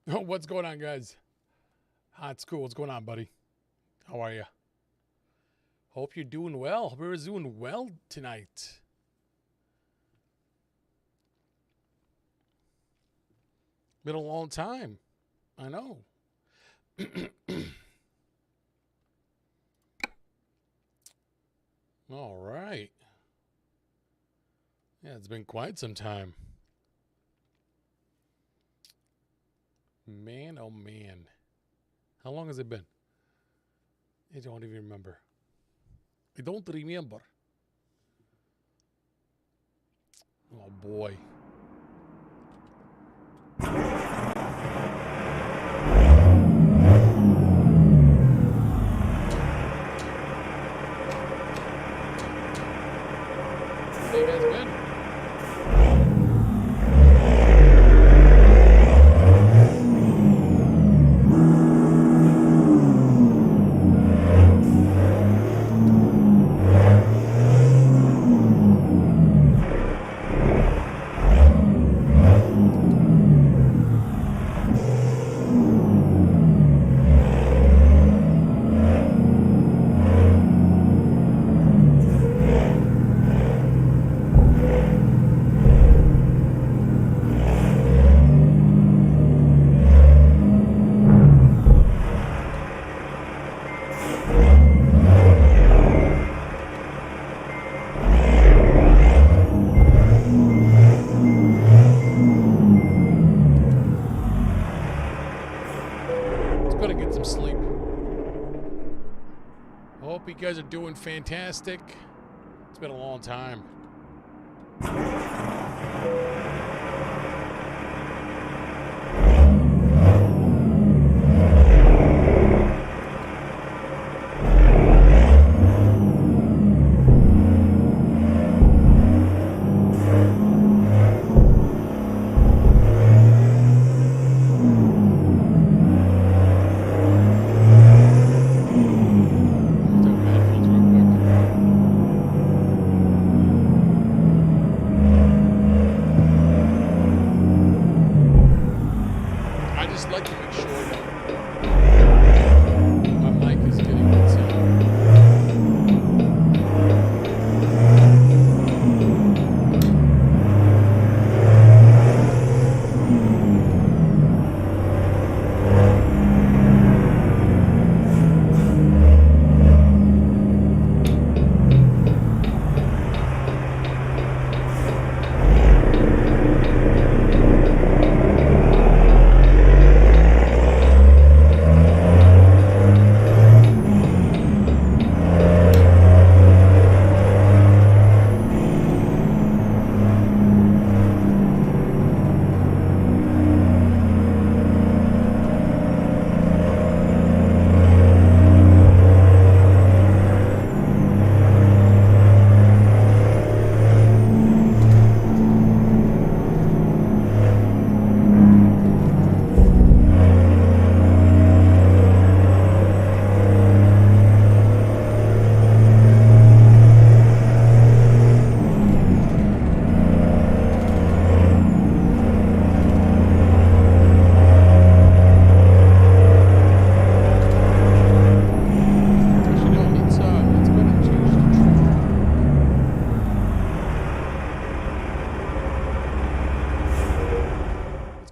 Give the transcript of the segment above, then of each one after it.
Oh, what's going on, guys? It's cool. What's going on, buddy? How are you? Hope you're doing well. Hope everyone's doing well tonight. Been a long time. I know. All right. Yeah, it's been quite some time. Man, oh man. How long has it been? I don't even remember. I don't remember. Oh boy. How you guys been? Gonna get some sleep. Hope you guys are doing fantastic. It's been a long time.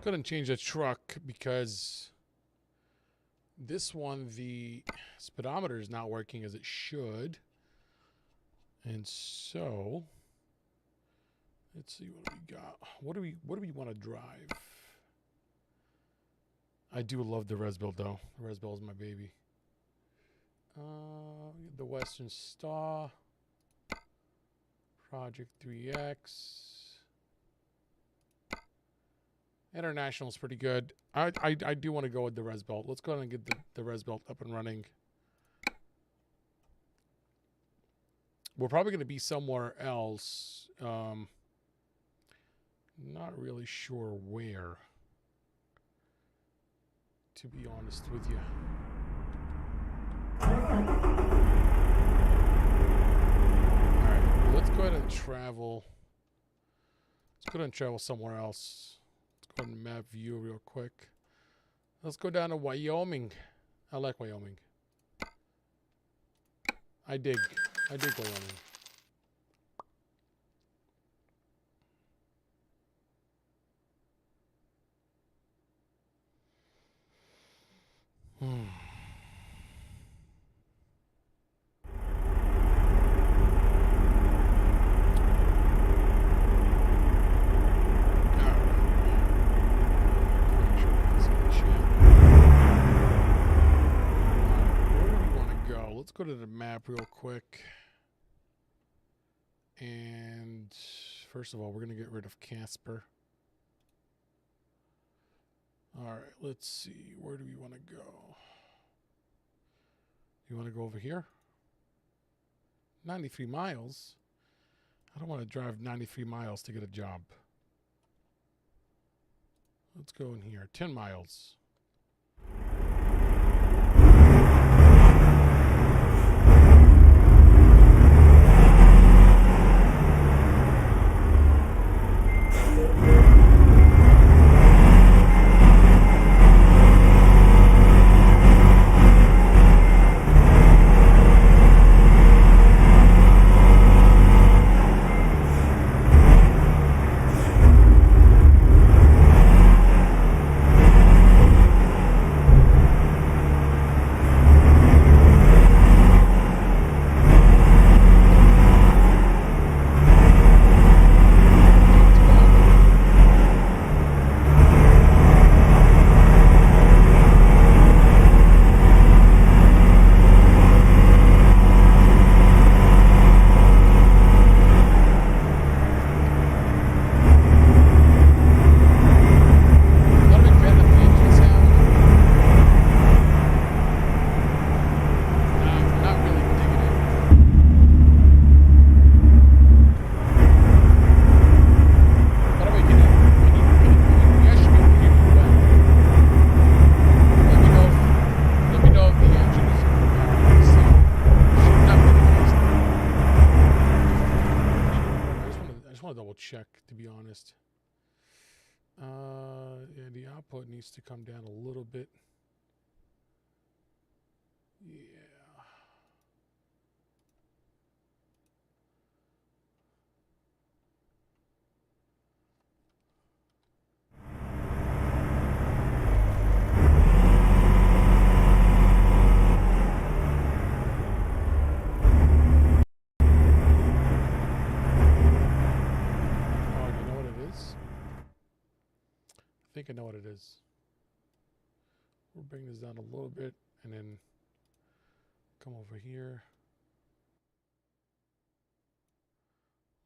Couldn't change the truck because this one, the speedometer is not working as it should. And so let's see what we got. What do we want to drive? I do love the res build though. The res build is my baby. The Western Star Project 3X. International is pretty good. I do want to go with the res belt. Let's go ahead and get the res belt up and running. We're probably going to be somewhere else. Not really sure where, to be honest with you. Alright, let's go ahead and travel. Let's go ahead and travel somewhere else. Let's go ahead and map view real quick. Let's go down to Wyoming. I like Wyoming. I dig Wyoming. Let's go to the map real quick. And first of all, we're going to get rid of Casper. All right, let's see. Where do we want to go? You want to go over here? 93 miles? I don't want to drive 93 miles to get a job. Let's go in here. 10 miles. Check, to be honest. Yeah, the output needs to come down a little bit. Yeah. I think I know what it is. We'll bring this down a little bit and then come over here.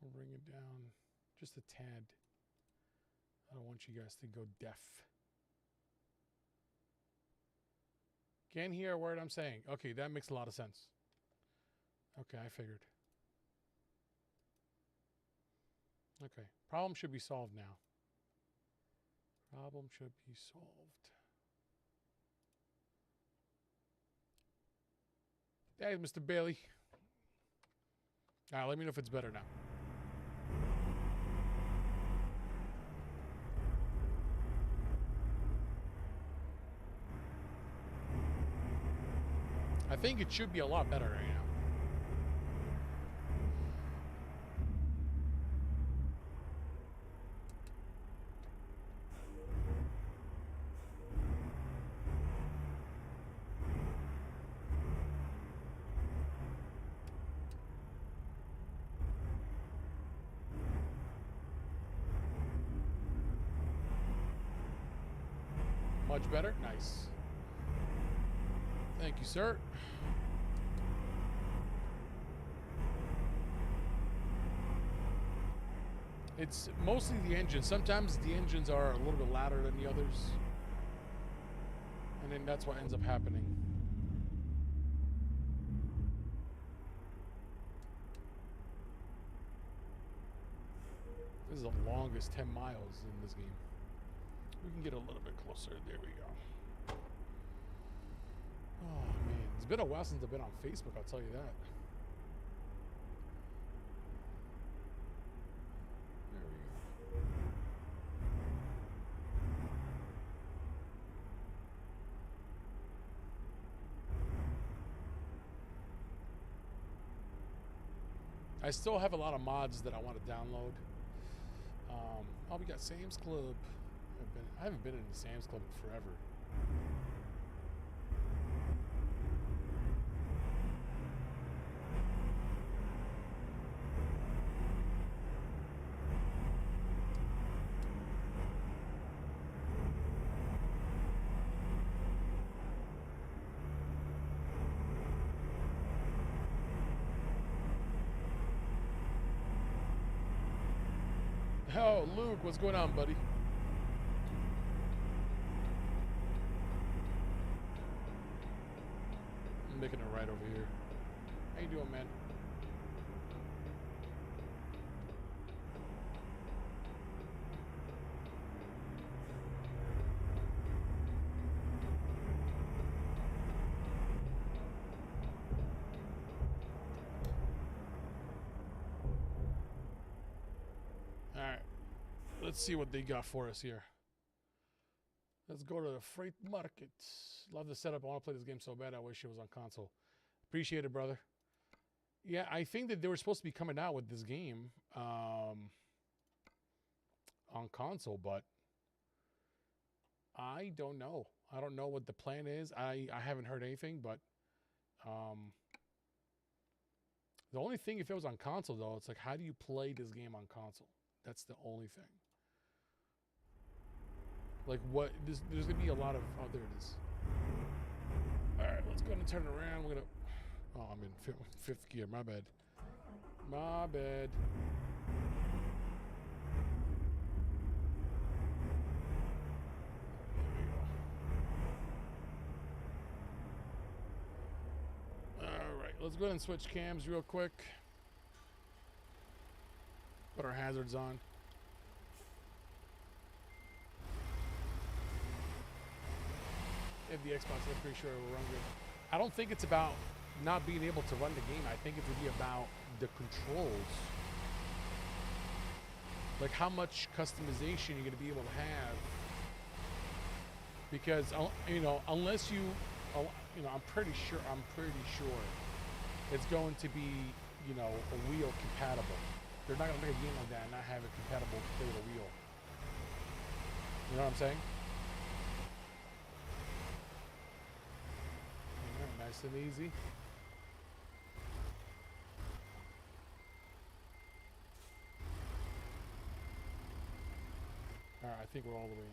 We'll bring it down just a tad. I don't want you guys to go deaf. Can't hear a word I'm saying. Okay, that makes a lot of sense. Okay, I figured. Okay, problem should be solved now. Problem should be solved. Hey, Mr. Bailey. All right, let me know if it's better now. I think it should be a lot better right now. Much better? Nice. Thank you, sir. It's mostly the engine. Sometimes the engines are a little bit louder than the others. And then that's what ends up happening. This is the longest 10 miles in this game. We can get a little bit closer. There we go. Oh, man. It's been a while since I've been on Facebook, I'll tell you that. There we go. I still have a lot of mods that I want to download. Oh, we got Sam's Club. I haven't been in the Sam's Club forever. Oh, Luke, what's going on, buddy? I'm making it right over here. How you doing, man? All right. Let's see what they got for us here. Let's go to the freight market. Love the setup. I want to play this game so bad. I wish it was on console. Appreciate it, brother. Yeah, I think that they were supposed to be coming out with this game on console, but I don't know. I don't know what the plan is. I haven't heard anything, but the only thing, if it was on console, though, it's like, how do you play this game on console? That's the only thing. Like, what? There's going to be a lot of... Oh, there it is. All right, let's go ahead and turn it around. We're going to... Oh, I'm in fifth gear. My bad. My bad. All right, let's go ahead and switch cams real quick. Put our hazards on. If the Xbox, I'm pretty sure it will run good. I don't think it's about not being able to run the game. I think it would be about the controls. Like how much customization you're going to be able to have. Because, you know, unless you know, I'm pretty sure it's going to be, you know, a wheel compatible. They're not going to make a game like that and not have it compatible to play with a wheel. You know what I'm saying? Nice and easy. All right, I think we're all the way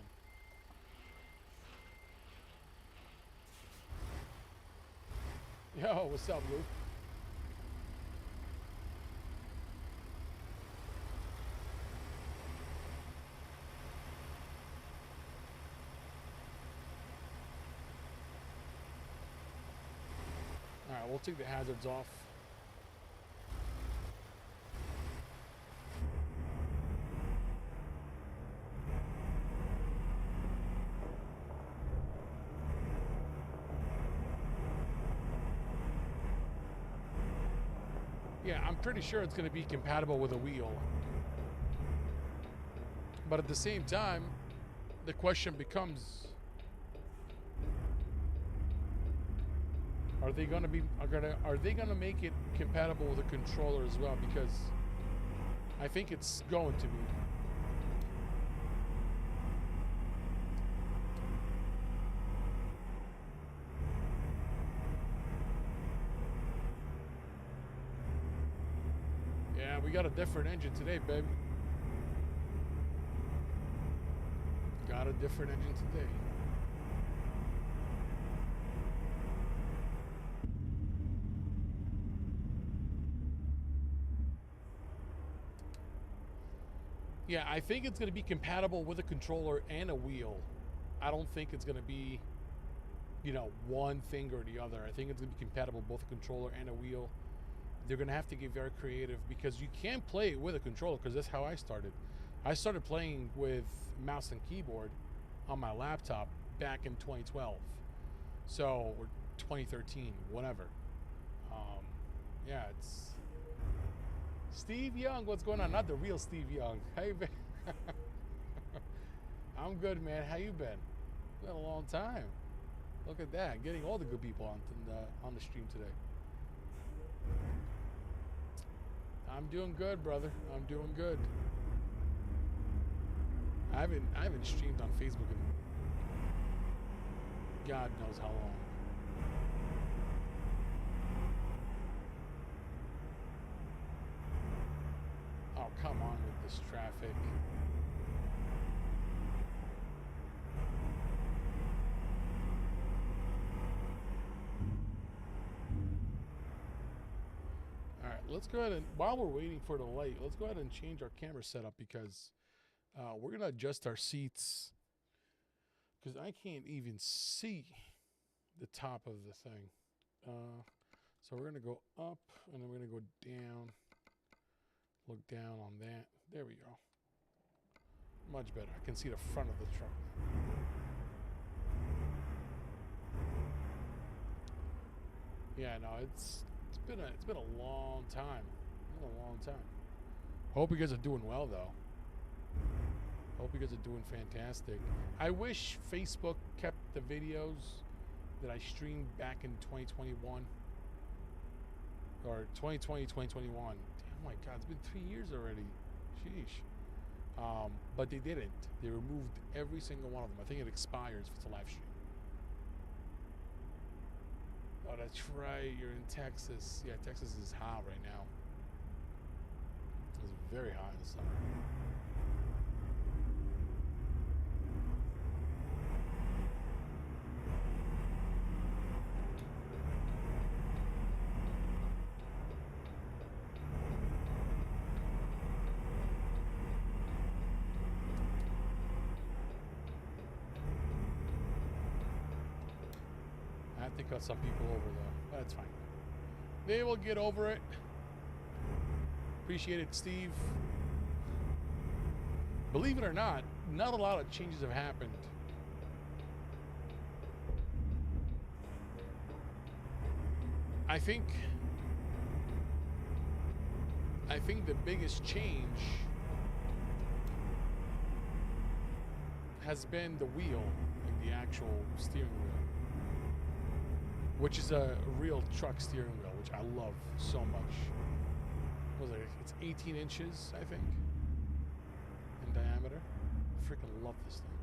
in. Yo, what's up, Luke? All right, we'll take the hazards off. Yeah, I'm pretty sure it's going to be compatible with a wheel. But at the same time, the question becomes, are they going to make it compatible with a controller as well? Because I think it's going to be. Yeah, we got a different engine today, baby. Got a different engine today. Yeah, I think it's going to be compatible with a controller and a wheel. I don't think it's going to be, you know, one thing or the other. I think it's going to be compatible with both a controller and a wheel. They're going to have to get very creative because you can't play it with a controller, because that's how I started. I started playing with mouse and keyboard on my laptop back in 2012. So, or 2013, whatever. Yeah, it's... Steve Young, what's going on? Not the real Steve Young. How you been? I'm good, man. How you been? It's been a long time. Look at that. Getting all the good people on the stream today. I'm doing good, brother. I'm doing good. I haven't streamed on Facebook in God knows how long. Oh, come on with this traffic. All right, let's go ahead and, while we're waiting for the light, let's go ahead and change our camera setup because we're going to adjust our seats because I can't even see the top of the thing. So we're going to go up and then we're going to go down. Look down on that. There we go. Much better. I can see the front of the truck. Yeah, no, it's been a long time. It's been a long time. Hope you guys are doing well though. Hope you guys are doing fantastic. I wish Facebook kept the videos that I streamed back in 2021 or 2020, 2021. Oh my God, it's been 3 years already. Sheesh. But they didn't. They removed every single one of them. I think it expires if it's a live stream. Oh, that's right. You're in Texas. Yeah, Texas is hot right now. It's very hot in the summer. I have to cut some people over though. That's fine. They will get over it. Appreciate it, Steve. Believe it or not a lot of changes have happened. I think the biggest change has been the wheel, like the actual steering wheel, which is a real truck steering wheel, which I love so much. What was it? It's 18 inches, I think, in diameter. I freaking love this thing.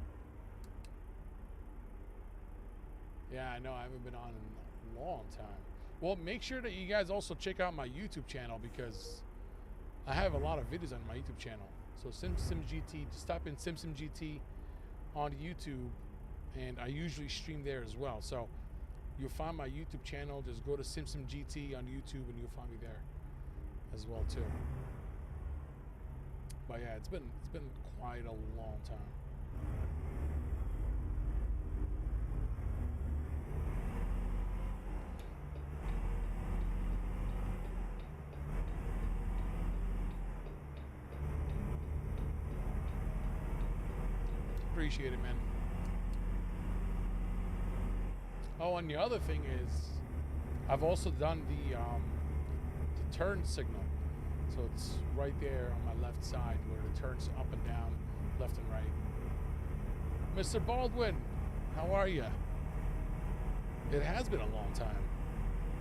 Yeah, I know. I haven't been on in a long time. Well, make sure that you guys also check out my YouTube channel because I have a lot of videos on my YouTube channel. So SimGT, just type in SimGT on YouTube, and I usually stream there as well. So you'll find my YouTube channel. Just go to SimGT on YouTube, and you'll find me there as well too. But yeah, it's been quite a long time. Appreciate it, man. Oh, and the other thing is, I've also done the turn signal. So it's right there on my left side where it turns up and down, left and right. Mr. Baldwin, how are you? It has been a long time.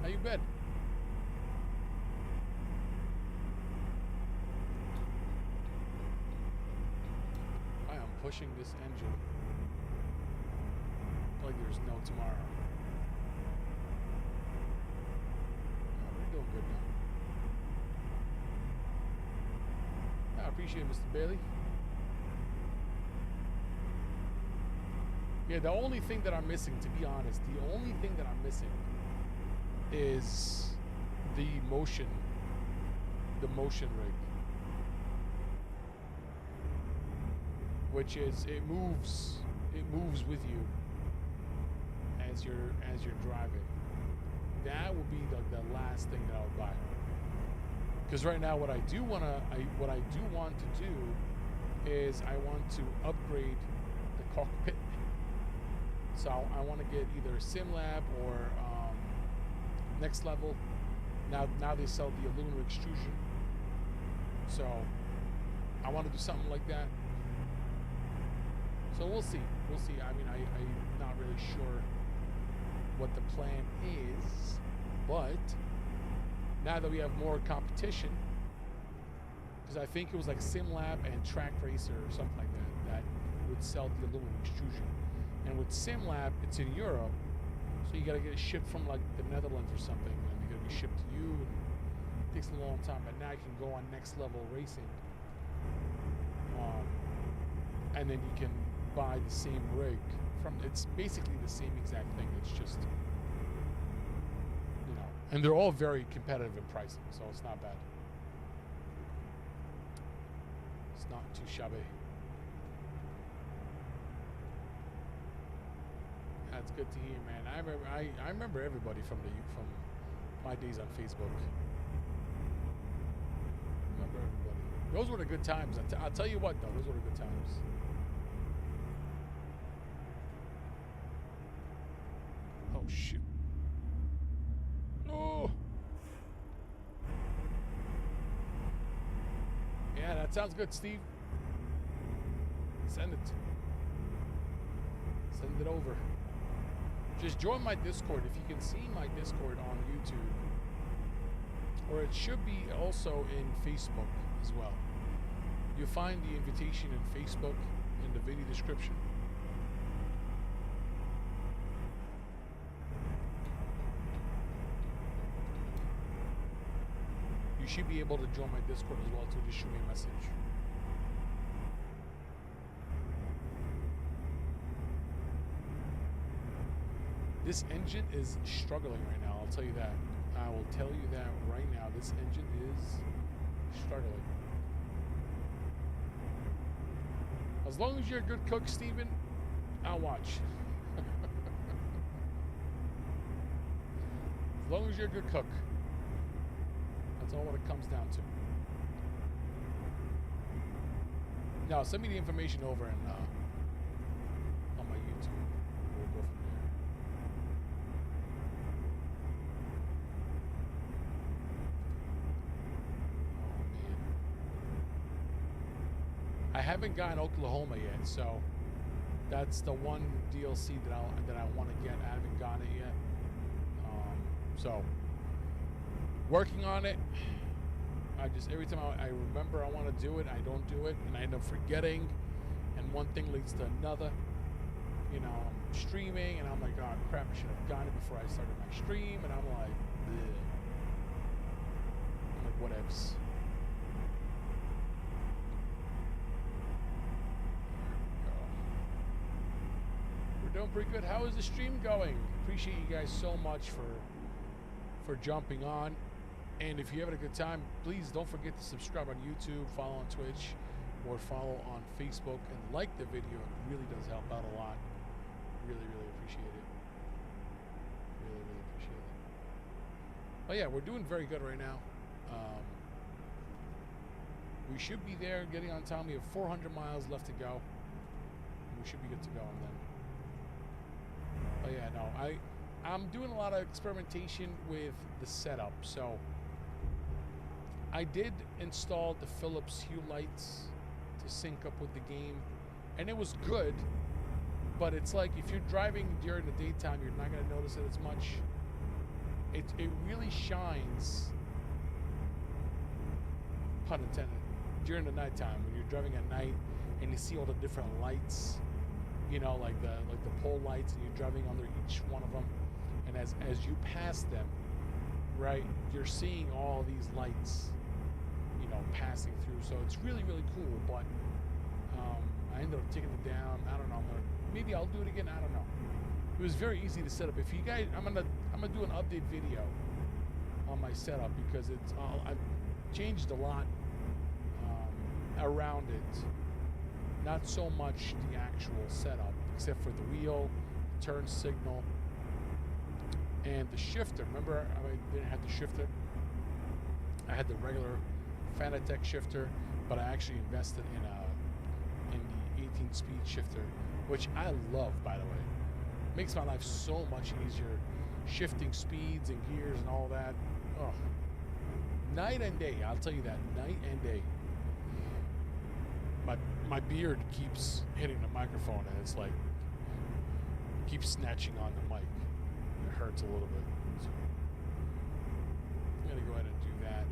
How you been? I am pushing this engine like there's no tomorrow. Oh, we're doing good now. I appreciate it, Mr. Bailey. Yeah, the only thing that I'm missing, to be honest, the only thing that I'm missing is the motion rig, which is it moves with you as you're driving. That would be the last thing that I would buy. Because right now, what I do want to do is I want to upgrade the cockpit. So I want to get either a Streamlabs or next level. Now they sell the aluminum extrusion. So I want to do something like that. So we'll see. We'll see. I mean, I'm not really sure what the plan is, but now that we have more competition, because I think it was like SimLab and Track Racer or something like that would sell the aluminum extrusion. And with SimLab, it's in Europe, so you gotta get it shipped from like the Netherlands or something, and it's gonna be shipped to you. And it takes a long time, but now you can go on Next Level Racing, and then you can buy the same rig from. It's basically the same exact thing. It's just, you know, and they're all very competitive in pricing, so it's not bad. It's not too shabby. That's good to hear, man. I remember everybody from my days on Facebook. I remember everybody. Those were the good times. I'll tell you what, though, those were the good times. Oh shoot! Oh. Yeah, that sounds good, Steve. Send it. Send it over. Just join my Discord if you can see my Discord on YouTube, or it should be also in Facebook as well. You'll find the invitation in Facebook in the video description. You should be able to join my Discord as well too. Just shoot me a message. This engine is struggling right now, I'll tell you that. I will tell you that right now. This engine is struggling. As long as you're a good cook, Steven, I'll watch. As long as you're a good cook. That's all what it comes down to. Now, send me the information over and on my YouTube. We'll go from there. I haven't gotten Oklahoma yet, so that's the one DLC that I want to get. I haven't gotten it yet, so working on it. Every time I remember I want to do it, I don't do it, and I end up forgetting, and one thing leads to another. You know, I'm streaming, and I'm like, oh crap, I should have gotten it before I started my stream, and I'm like, bleh. I'm like, whatevs. Doing pretty good. How is the stream going? Appreciate you guys so much for jumping on. And if you're having a good time, please don't forget to subscribe on YouTube, follow on Twitch, or follow on Facebook, and like the video. It really does help out a lot. Really, really appreciate it. Really, really appreciate it. Oh yeah, we're doing very good right now. We should be there, getting on time. We have 400 miles left to go. We should be good to go, and then. Oh yeah, no, I'm doing a lot of experimentation with the setup. So I did install the Philips Hue lights to sync up with the game, and it was good, but it's like if you're driving during the daytime, you're not going to notice it as much. It really shines, pun intended, during the nighttime when you're driving at night and you see all the different lights. You know, like the pole lights, and you're driving under each one of them, and as you pass them, right, you're seeing all these lights, you know, passing through. So it's really, really cool. But I ended up taking it down. I don't know. Maybe I'll do it again. I don't know. It was very easy to set up. If you guys, I'm gonna do an update video on my setup because I've changed a lot around it. Not so much the actual setup, except for the wheel, turn signal, and the shifter. Remember, I didn't have the shifter. I had the regular Fanatec shifter, but I actually invested in the 18-speed shifter, which I love, by the way. Makes my life so much easier, shifting speeds and gears and all that. Oh, night and day. I'll tell you that, night and day. My beard keeps hitting the microphone, and it's like keeps snatching on the mic. It hurts a little bit. So I'm gonna go ahead and do that.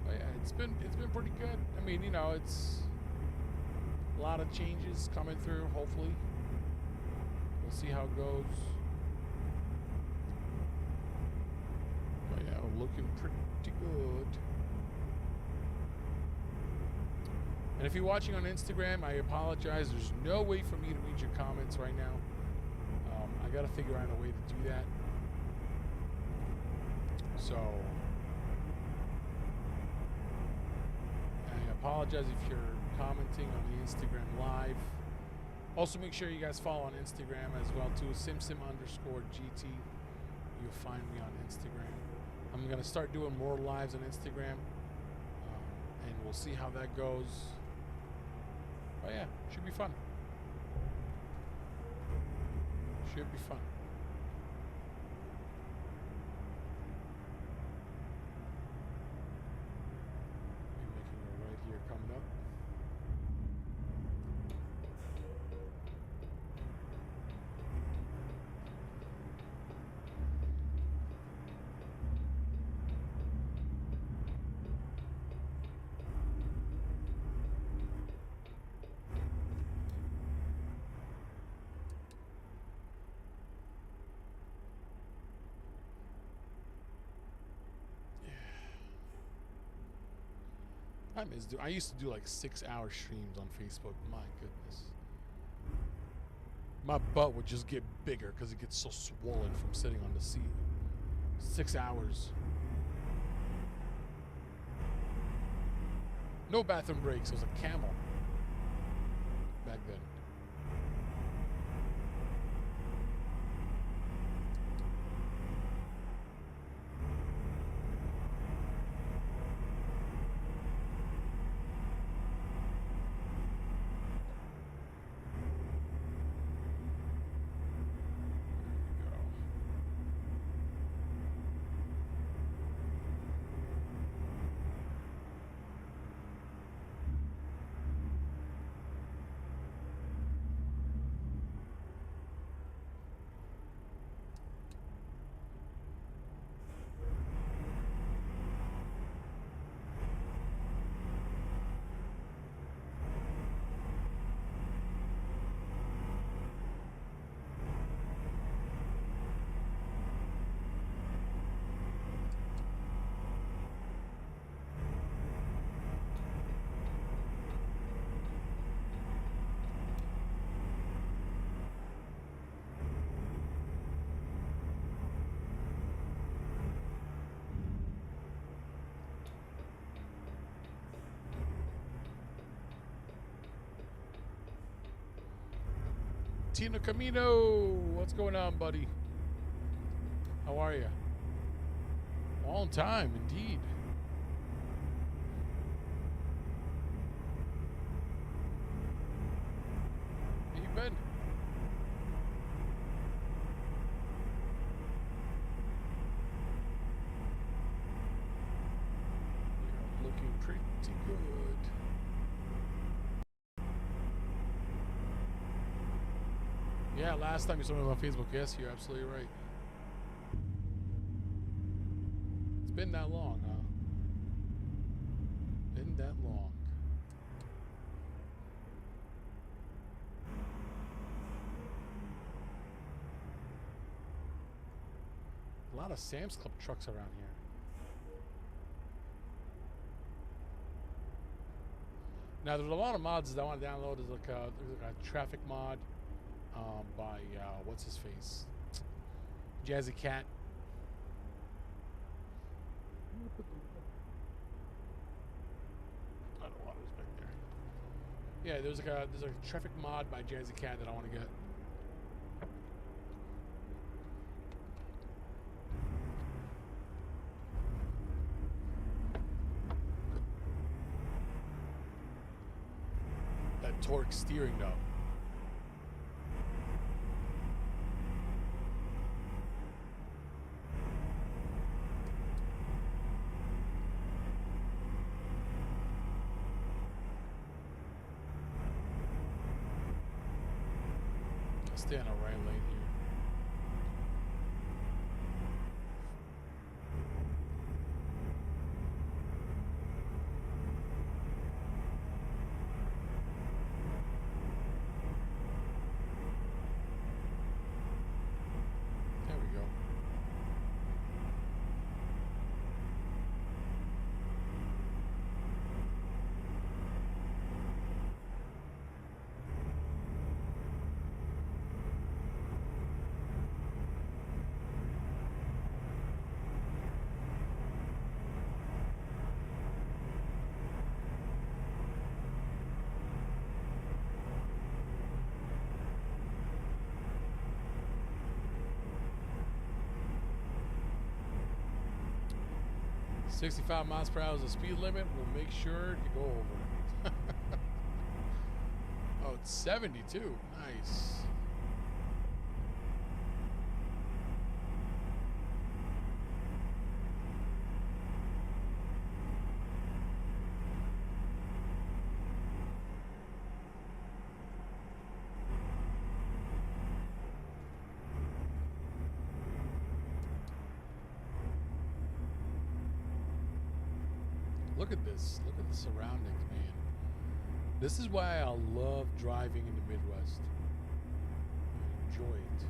But yeah, it's been pretty good. I mean, you know, it's a lot of changes coming through. Hopefully, we'll see how it goes. But yeah, looking pretty good. And if you're watching on Instagram, I apologize. There's no way for me to read your comments right now. I got to figure out a way to do that. So I apologize if you're commenting on the Instagram live. Also, make sure you guys follow on Instagram as well too. @simsim_GT. You'll find me on Instagram. I'm going to start doing more lives on Instagram. And we'll see how that goes. But yeah, should be fun. Should be fun. We're making a right here coming up. I used to do like 6-hour streams on Facebook. My goodness. My butt would just get bigger because it gets so swollen from sitting on the seat. 6 hours. No bathroom breaks. It was a camel back then. Tino Camino, what's going on, buddy? How are you? Long time, indeed. How you been? You're looking pretty good. Yeah, last time you saw me on Facebook, yes, you're absolutely right. It's been that long, huh? Been that long. A lot of Sam's Club trucks around here. Now, there's a lot of mods that I want to download. There's like a traffic mod. By what's his face, Jazzy Cat. I don't want to back there. Yeah, there's a traffic mod by Jazzy Cat that I want to get. That torque steering though. Stay on a right lane here. 65 miles per hour is the speed limit. We'll make sure to go over. Oh, it's 72. Nice. Look at this. Look at the surroundings, man. This is why I love driving in the Midwest. I enjoy it.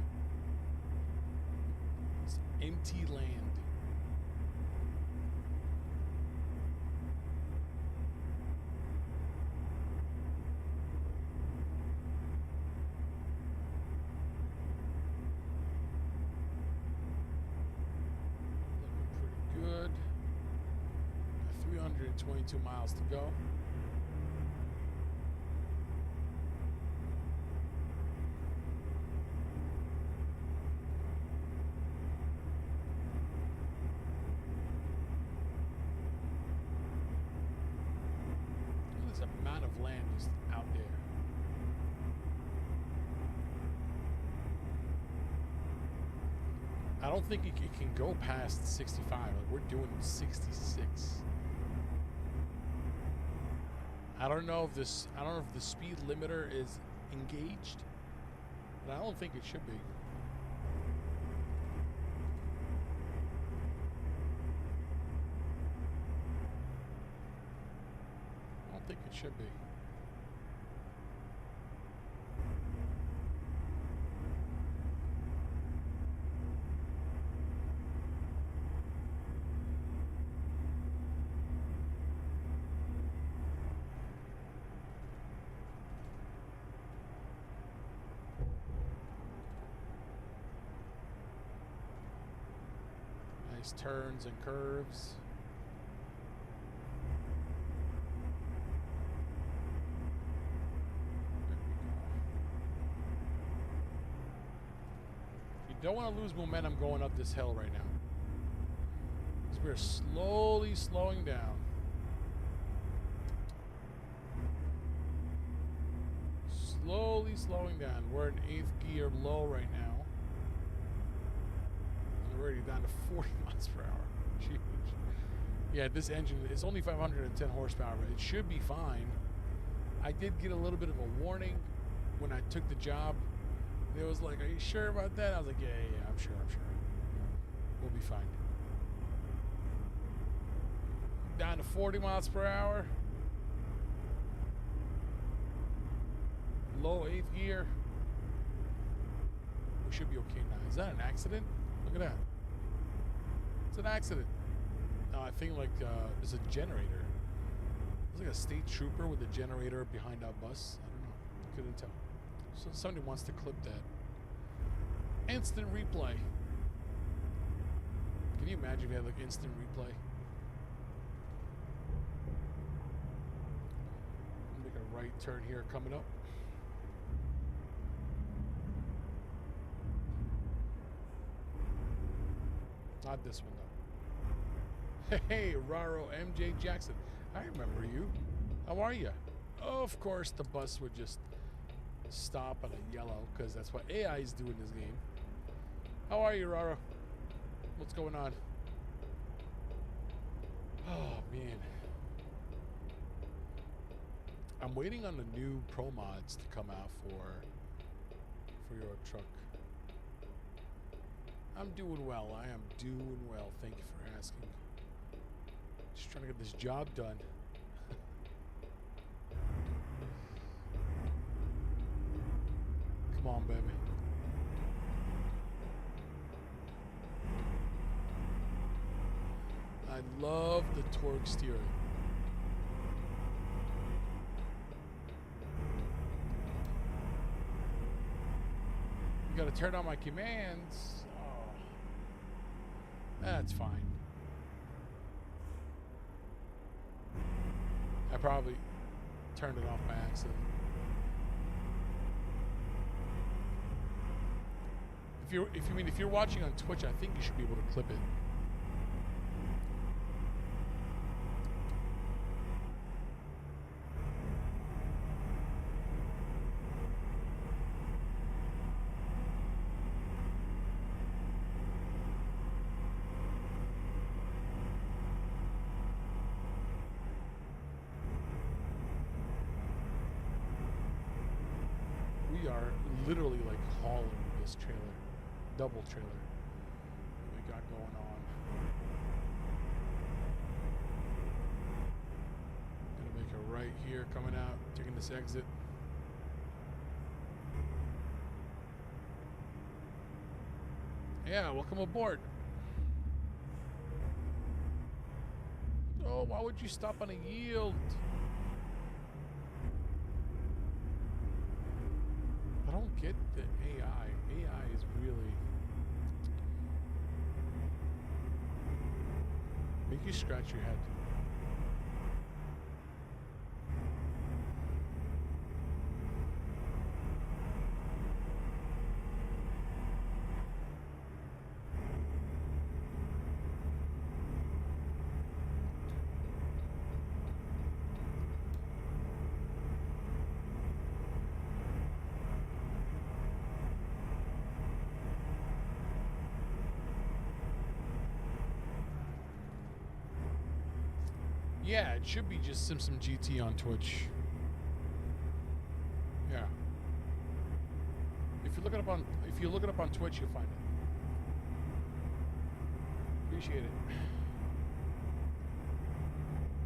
It's empty land. Looking pretty good. 322 miles to go. There's an amount of land just out there. I don't think it can go past 65. Like, we're doing 66. I don't know if the speed limiter is engaged, but I don't think it should be. I don't think it should be. Nice turns and curves. There we go. You don't want to lose momentum going up this hill right now, because we're slowly slowing down. Slowly slowing down. We're in 8th gear low right now. Already down to 40 miles per hour. Jeez. Yeah, this engine is only 510 horsepower, but it should be fine. I did get a little bit of a warning when I took the job. It was like, "Are you sure about that?" I was like, yeah, I'm sure. We'll be fine. Down to 40 miles per hour. Low 8th gear. We should be okay now. Is that an accident? Look at that. It's an accident. No, I think like there's a generator. There's like a state trooper with a generator behind our bus. I don't know. Couldn't tell. So somebody wants to clip that. Instant replay. Can you imagine if you had like instant replay? Make a right turn here coming up. Not this one, though. Hey, Raro MJ Jackson. I remember you. How are you? Of course, the bus would just stop at a yellow, because that's what AIs do in this game. How are you, Raro? What's going on? Oh, man. I'm waiting on the new promods to come out for your truck. I'm doing well. I am doing well. Thank you for asking. Just trying to get this job done. Come on, baby. I love the torque steering. You gotta turn on my commands. Oh, that's fine. I probably turned it off by accident. If you're watching on Twitch, I think you should be able to clip it. we are literally like hauling this trailer, double trailer that we got going on. Gonna make a right here, coming out, taking this exit. Yeah, welcome aboard. Oh, why would you stop on a yield? I don't get the AI. AI is really... make you scratch your head. Yeah, it should be just Simpson GT on Twitch. Yeah. If you look it up on Twitch, you'll find it. Appreciate it.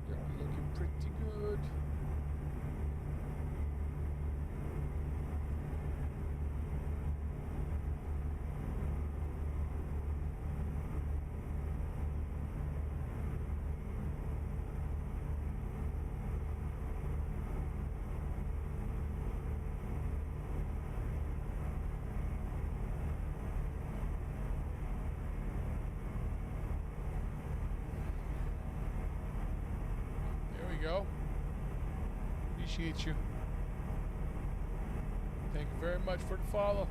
You're looking pretty good. Go. Appreciate you. Thank you very much for the follow.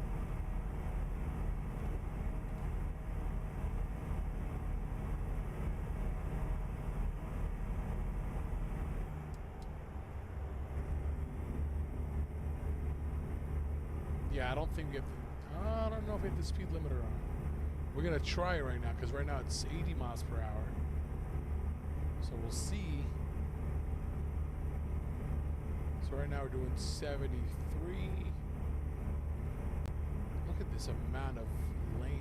Yeah, I don't think we have to, I don't know if we have the speed limiter on. We're gonna try it right now because right now it's 80 miles per hour. So we'll see. So right now we're doing 73. Look at this amount of land.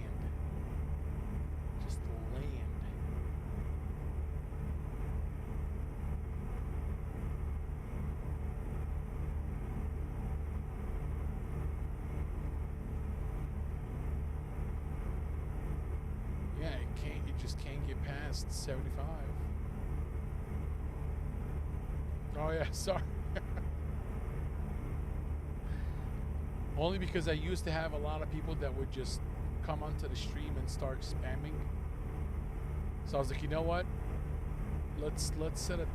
Just land. Yeah, it just can't get past 75. Oh yeah, sorry. Only because I used to have a lot of people that would just come onto the stream and start spamming. So I was like, you know what? Let's set a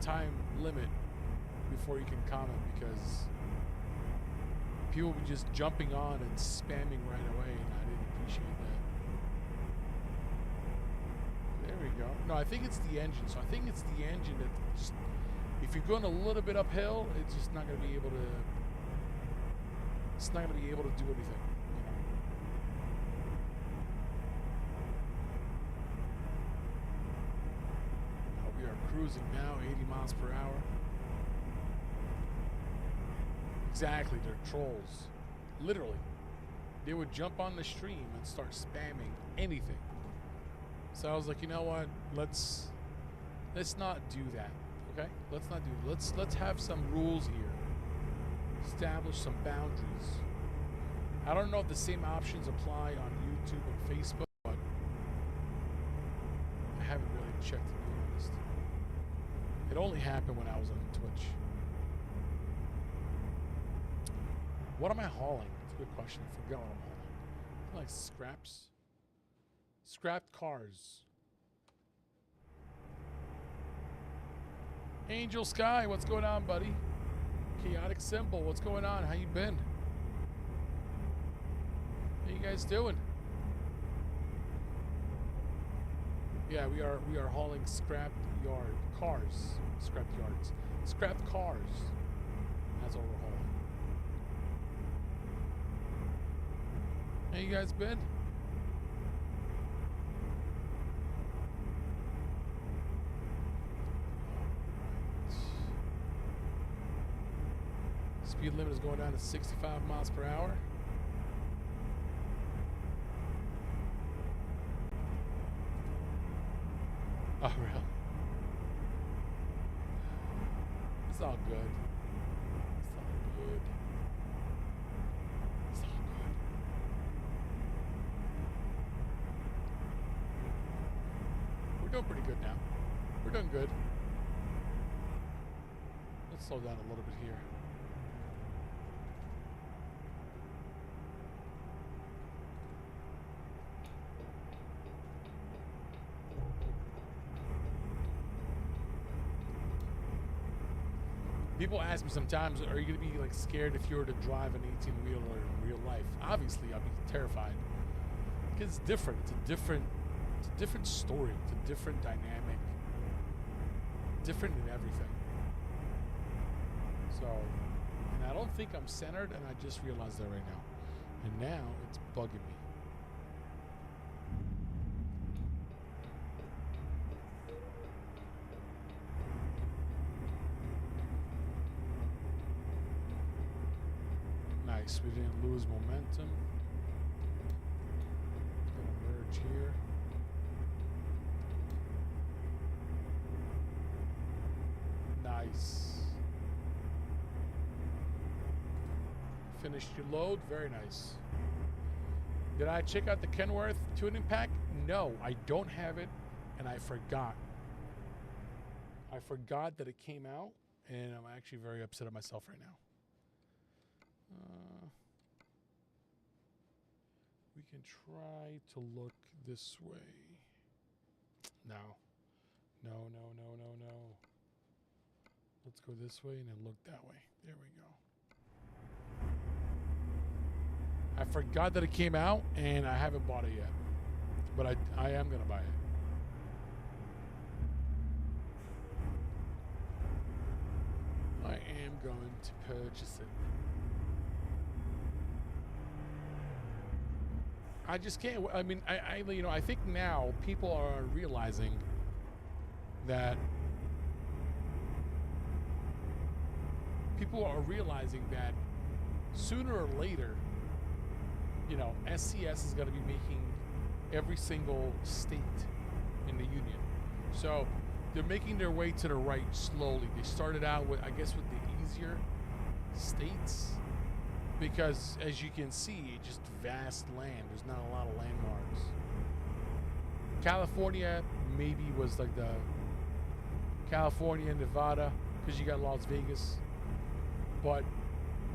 time limit before you can comment, because people were just jumping on and spamming right away, and I didn't appreciate that. There we go. No, I think it's the engine. So I think it's the engine that just, if you're going a little bit uphill, it's just not going to be able to. It's not going to be able to do anything, you know. We are cruising now, 80 miles per hour. Exactly, they're trolls. Literally. They would jump on the stream and start spamming anything. So I was like, you know what? Let's not do that. Okay? Let's not do that. Let's have some rules here. Establish some boundaries. I don't know if the same options apply on YouTube and Facebook, but I haven't really checked, to be honest. It only happened when I was on Twitch. What am I hauling? That's a good question. I forgot what I'm hauling. Like scraps? Scrapped cars. Angel Sky, what's going on, buddy? Chaotic Symbol, what's going on? How you been? How you guys doing? Yeah, we are hauling scrapped cars. Scrapped yards. Scrapped cars. That's what we're hauling. How you guys been? speed limit is going down to 65 miles per hour. Oh, really? It's all good. It's all good. It's all good. We're doing pretty good now. We're doing good. Let's slow down a little bit here. People ask me sometimes, are you going to be like scared if you were to drive an 18-wheeler in real life? Obviously, I'll be terrified because it's different. It's a different story. It's a different dynamic. Different in everything. So, and I don't think I'm centered, and I just realized that right now. And now it's bugging me. Nice, we didn't lose momentum. Gonna merge here. Nice. Finished your load, very nice. Did I check out the Kenworth tuning pack? No, I don't have it, and I forgot. I forgot that it came out, and I'm actually very upset at myself right now. We can try to look this way. No. No, no, no, no, no. Let's go this way and then look that way. There we go. I forgot that it came out, and I haven't bought it yet. But I am going to buy it. I am going to purchase it. I just can't. I mean, I think now people are realizing that sooner or later, SCS is going to be making every single state in the union. So they're making their way to the right slowly. They started out with, I guess, with the easier states. Because, as you can see, just vast land. There's not a lot of landmarks. California maybe was like the California, Nevada, because you got Las Vegas. But,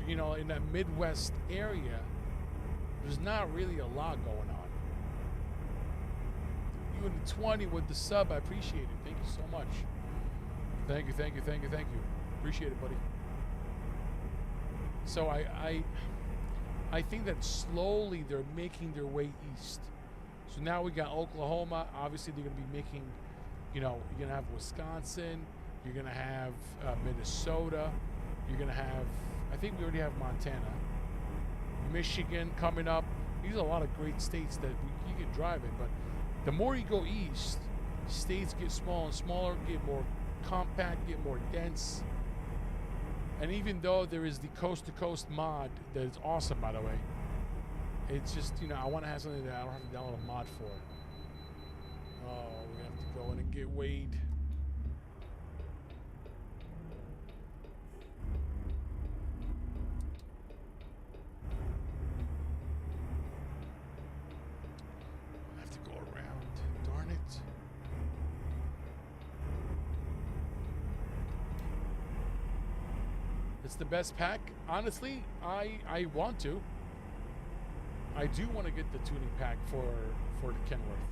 in that Midwest area, there's not really a lot going on. You in the 20 with the sub, I appreciate it. Thank you so much. Thank you, thank you, thank you, thank you. Appreciate it, buddy. So I think that slowly they're making their way east. So now we got Oklahoma. Obviously, they're going to be making, you're going to have Wisconsin. You're going to have Minnesota. You're going to have, I think we already have Montana. Michigan coming up. These are a lot of great states that you can drive in. But the more you go east, states get smaller and smaller, get more compact, get more dense. And even though there is the coast-to-coast mod that is awesome, by the way, it's just, I want to have something that I don't have to download a mod for. Oh, we have to go in and get weighed. I have to go around. Darn it. It's the best pack. Honestly, I want to. I do want to get the tuning pack for the Kenworth.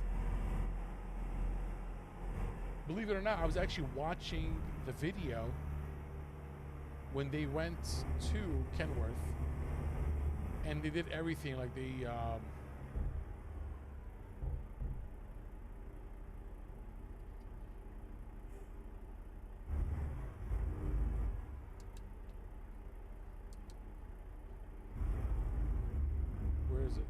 Believe it or not, I was actually watching the video when they went to Kenworth, and they did everything like they where is it?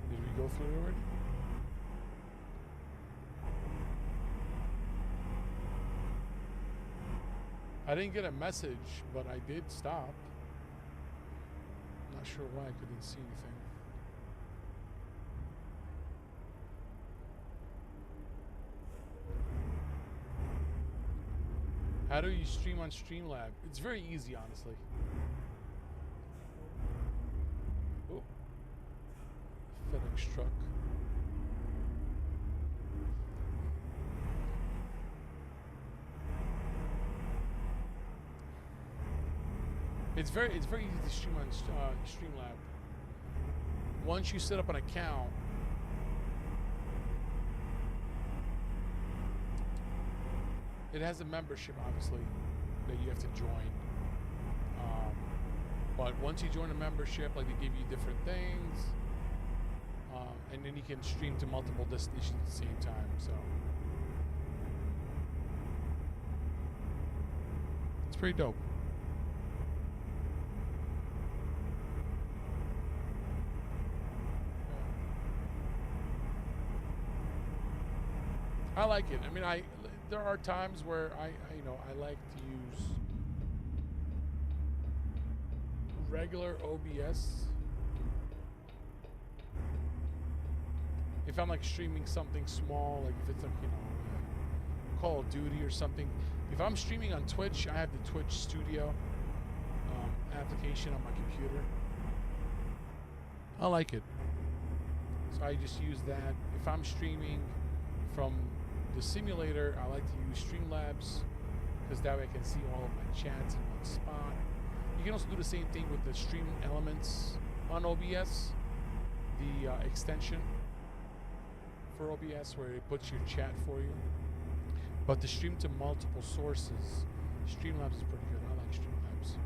Did we go go through it already? I didn't get a message, but I did stop. Not sure why I couldn't see anything. How do you stream on Streamlabs? It's very easy, honestly. Oh. FedEx truck. It's very easy to stream on Streamlabs. Once you set up an account, it has a membership, obviously, that you have to join. But once you join a membership, like, they give you different things, and then you can stream to multiple destinations at the same time. So it's pretty dope. I like it. I mean, there are times where I like to use regular OBS if I'm like streaming something small, like if it's like, Call of Duty or something. If I'm streaming on Twitch, I have the Twitch Studio application on my computer. I like it, so I just use that. If I'm streaming from the simulator, I like to use Streamlabs because that way I can see all of my chats in one spot. You can also do the same thing with the stream elements on OBS, the extension for OBS where it puts your chat for you. But to stream to multiple sources, Streamlabs is pretty good. I like Streamlabs.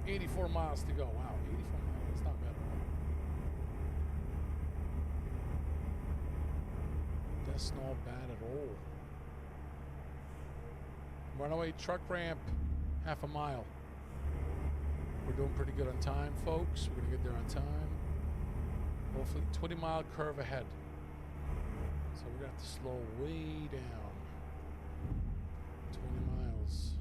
$84 miles to go. Wow, 84 miles. That's not bad at all. That's not bad at all. Runaway truck ramp, half a mile. We're doing pretty good on time, folks. We're going to get there on time. Hopefully, 20-mile curve ahead. So we're going to have to slow way down. 20 miles.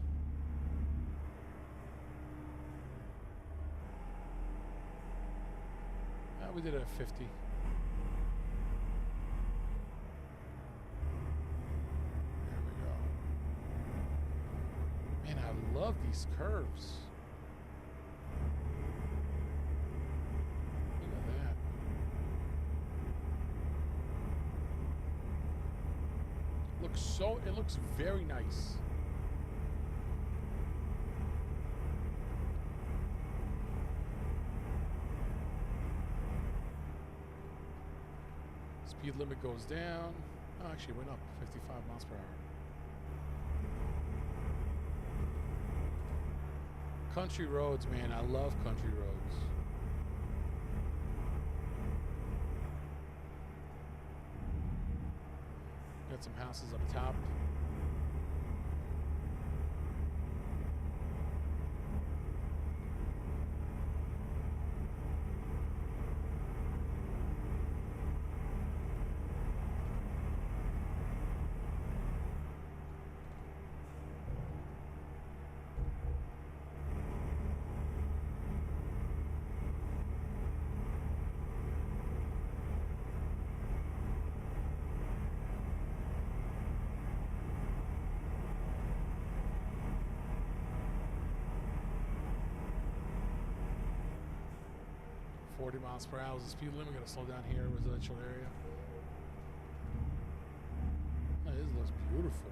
We did it at 50. There we go. Man, I love these curves. Look at that. It looks very nice. Speed limit goes down. Oh, actually, it went up 55 miles per hour. Country roads, man. I love country roads. Got some houses up top. Miles per hour is the speed limit. Gotta slow down here, residential area. Oh, this looks beautiful.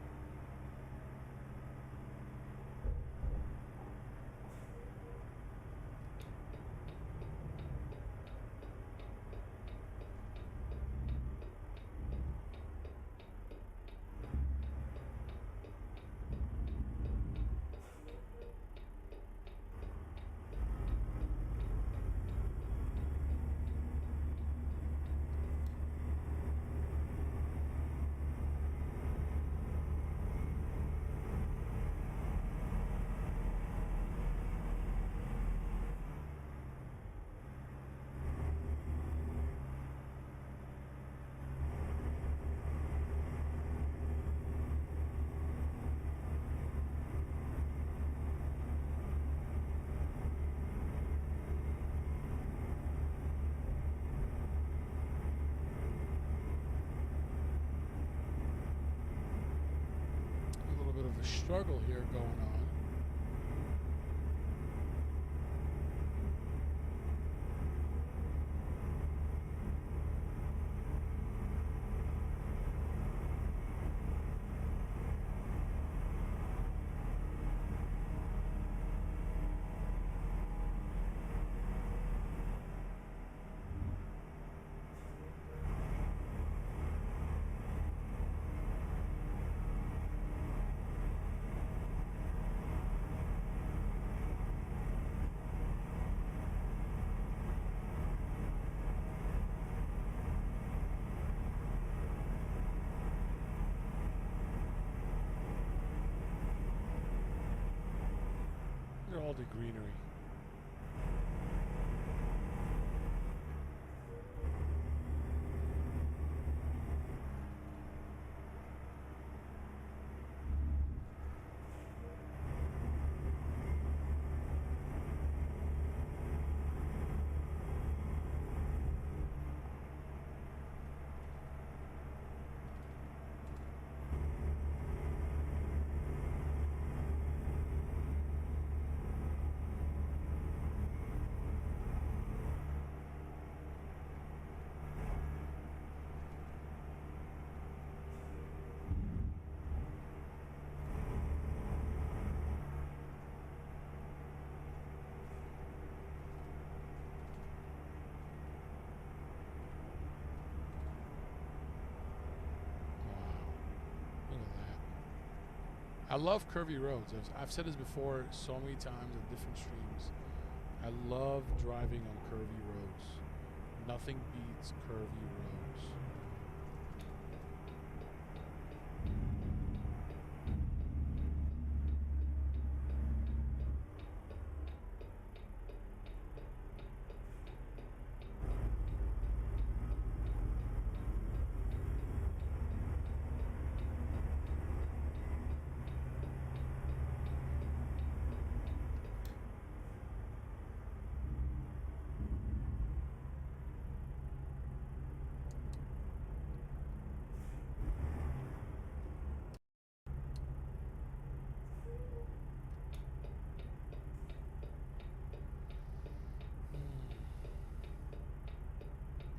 struggle here going on. Look at all the greenery. I love curvy roads. I've said this before so many times in different streams. I love driving on curvy roads. Nothing beats curvy roads.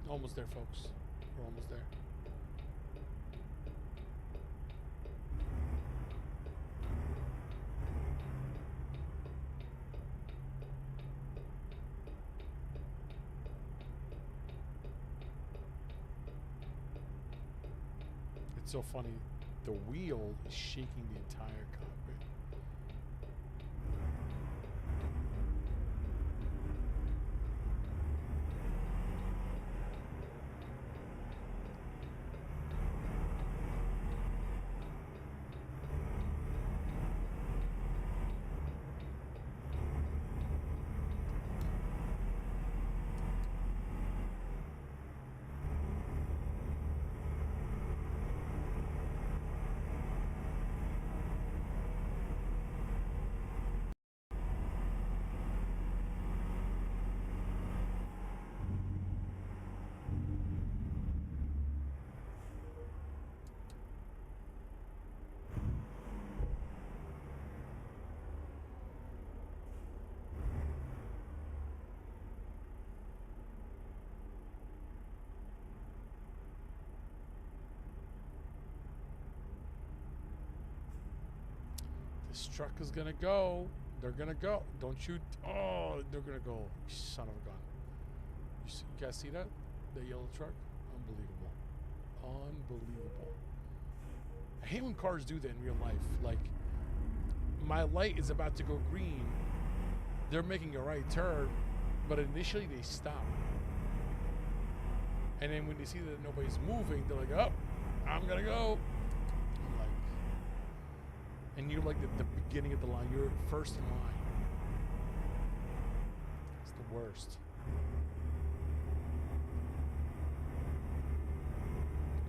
Almost there, folks. We're almost there. It's so funny. The wheel is shaking the entire cockpit. This truck is gonna go. They're gonna go. Don't shoot. Oh, they're gonna go. Son of a gun. You guys see that? The yellow truck? Unbelievable. Unbelievable. I hate when cars do that in real life. Like, my light is about to go green. They're making a right turn, but initially they stop. And then when they see that nobody's moving, they're like, oh, I'm gonna go. I'm like, and you're like the beginning of the line. You're first in line. It's the worst.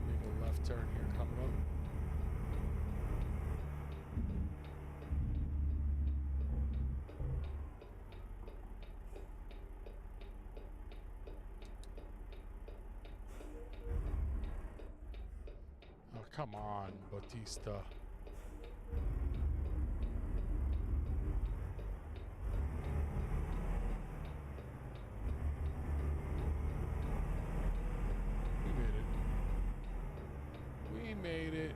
Make a left turn here coming up. Oh, come on, Bautista. made it.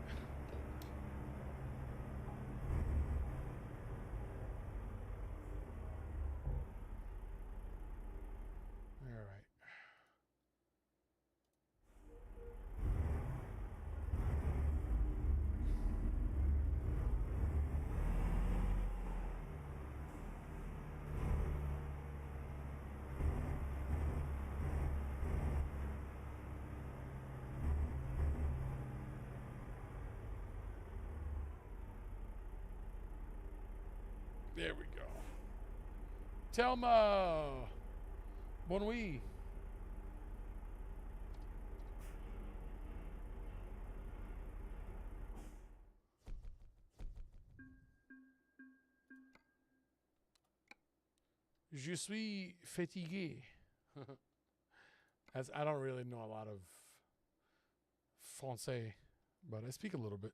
All right. There we go. Telma! Bon nuit. Je suis fatigué. As I don't really know a lot of Francais, but I speak a little bit.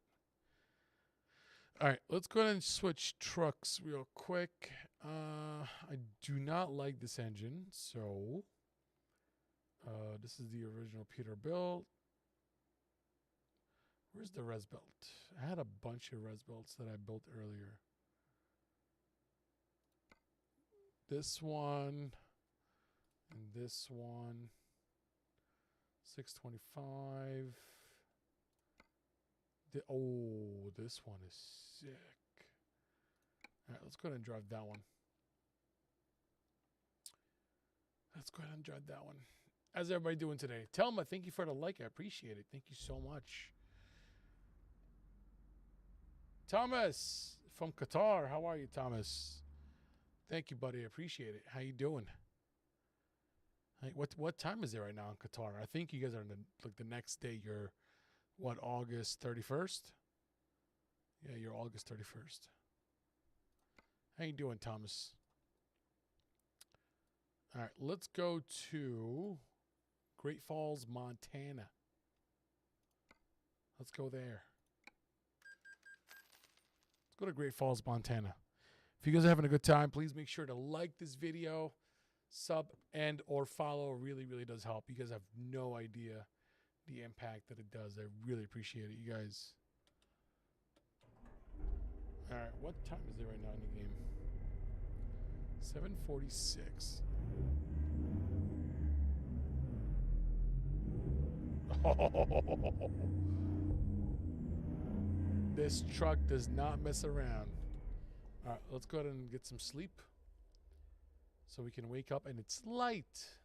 All right, let's go ahead and switch trucks real quick. I do not like this engine, so this is the original Peterbilt. Where's the res belt? I had a bunch of res belts that I built earlier. This one and this one. 625. This one is sick. All right, let's go ahead and drive that one. Let's go ahead and drive that one. How's everybody doing today? Telma, thank you for the like. I appreciate it. Thank you so much. Thomas from Qatar. How are you, Thomas? Thank you, buddy. I appreciate it. How you doing? Hey, what time is it right now in Qatar? I think you guys are the next day. You're what, August 31st? Yeah, you're August 31st. How you doing, Thomas? All right, let's go to Great Falls, Montana. Let's go there. Let's go to Great Falls, Montana. If you guys are having a good time, please make sure to like this video, sub, and or follow. Really, really does help. You guys have no idea the impact that it does. I really appreciate it, you guys. All right, what time is it right now in the game? 7:46. Oh, this truck does not mess around. All right, let's go ahead and get some sleep so we can wake up and it's light.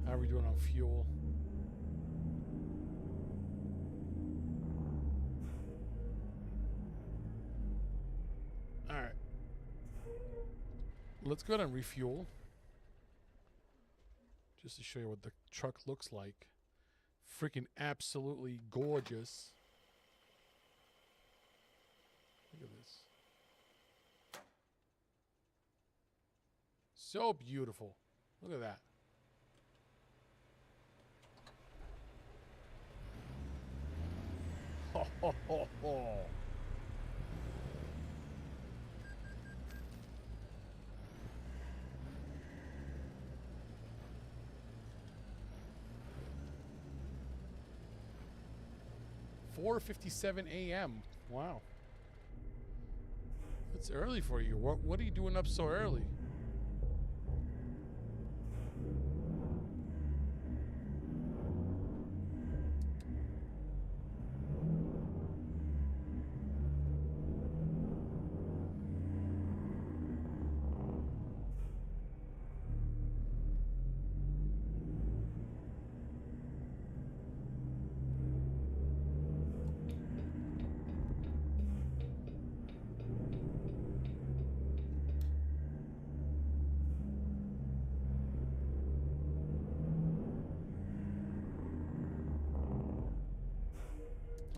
How are we doing on fuel? All right. Let's go ahead and refuel. Just to show you what the truck looks like. Freaking absolutely gorgeous. Look at this. So beautiful. Look at that. Ho, ho, ho, ho. $4:57 a.m. Wow. It's early for you. What are you doing up so early?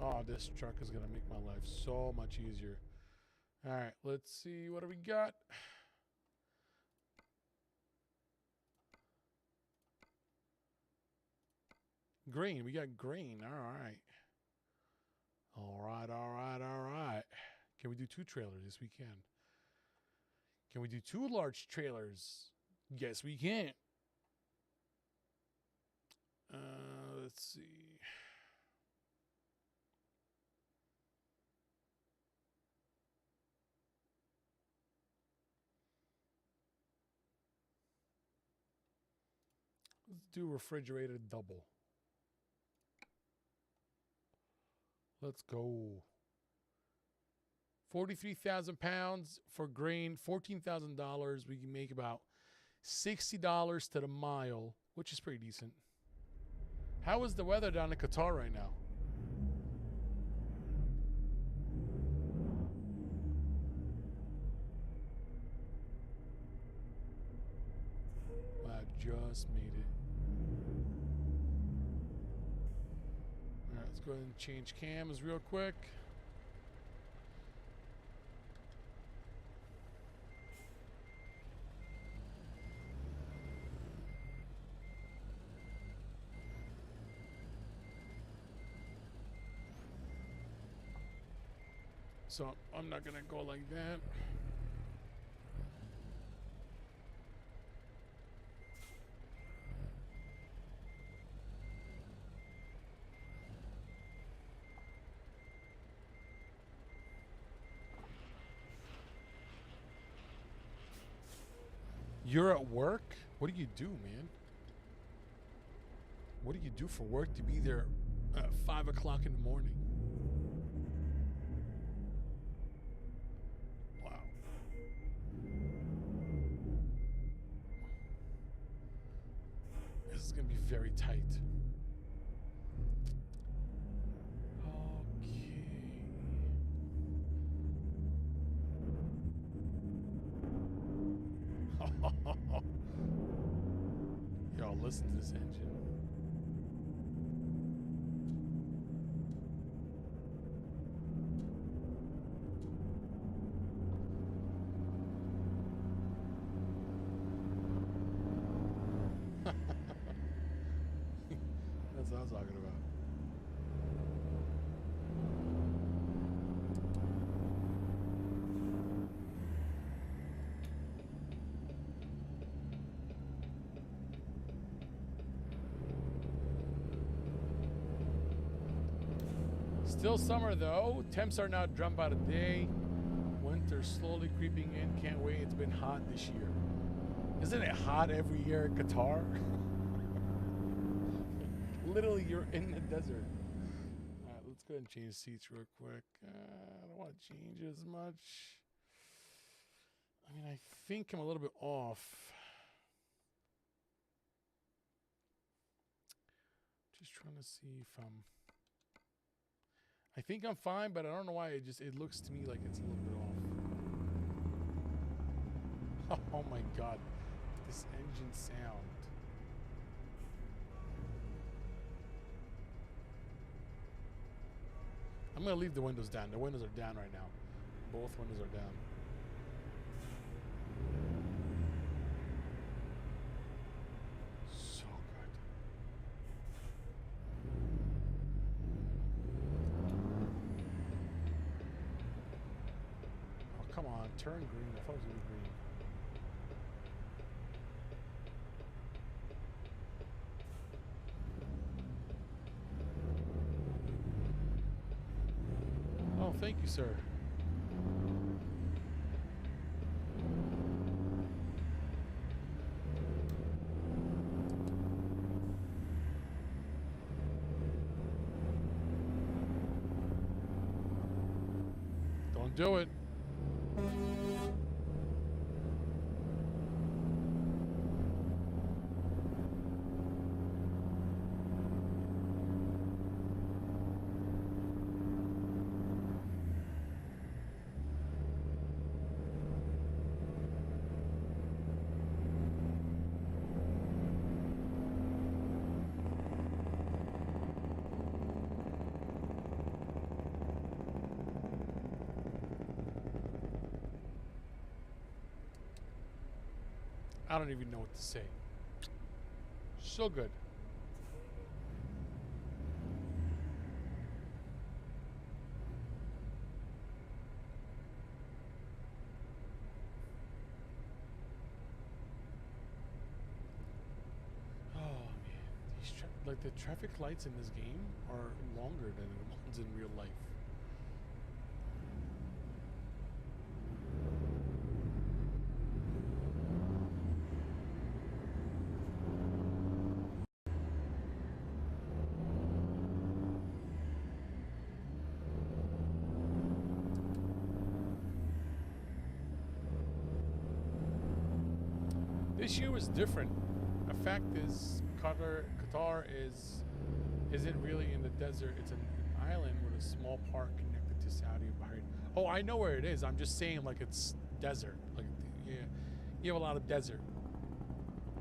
Oh, this truck is going to make my life so much easier. All right, let's see. What do we got? Grain. We got grain. All right. All right, all right, all right. Can we do 2 trailers? Yes, we can. Can we do 2 large trailers? Yes, we can. Let's see. Let's do refrigerated double. Let's go. 43,000 pounds for grain, $14,000. We can make about $60 to the mile, which is pretty decent. How is the weather down in Qatar right now? I just made it. All right, let's go ahead and change cams real quick. So I'm not gonna go like that. You're at work? What do you do, man? What do you do for work to be there at 5 o'clock in the morning? Wow. This is going to be very tight. Okay. Y'all, listen to this engine. That's what I was talking about. Still summer though. Temps are now drum by the day. Winter slowly creeping in. Can't wait. It's been hot this year. Isn't it hot every year in Qatar? Literally, you're in the desert. All right, let's go ahead and change seats real quick. I don't want to change it as much. I mean, I think I'm a little bit off. Just trying to see if I'm... I think I'm fine, but I don't know why it looks to me like it's a little bit off. Oh my God, this engine sound. I'm gonna leave the windows down. The windows are down right now. Both windows are down. So good. Oh, come on, turn green. I thought it was gonna be green. Oh, thank you, sir. Don't do it. I don't even know what to say. So good. Like the traffic lights in this game are longer than the ones in real life. This year was different. The fact is, Qatar isn't really in the desert. It's an island with a small park connected to Saudi and Bahrain. Oh, I know where it is. I'm just saying, like, it's desert. Like, yeah, you have a lot of desert.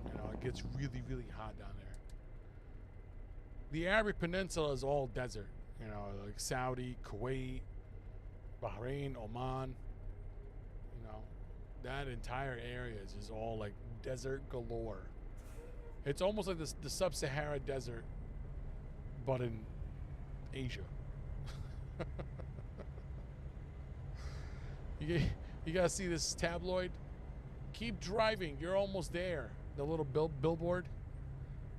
You know, it gets really, really hot down there. The Arabic Peninsula is all desert. You know, like Saudi, Kuwait, Bahrain, Oman. You know, that entire area is just all like desert galore. It's almost like the sub-Sahara desert, but in Asia. You gotta see this tabloid. Keep driving, you're almost there. The little billboard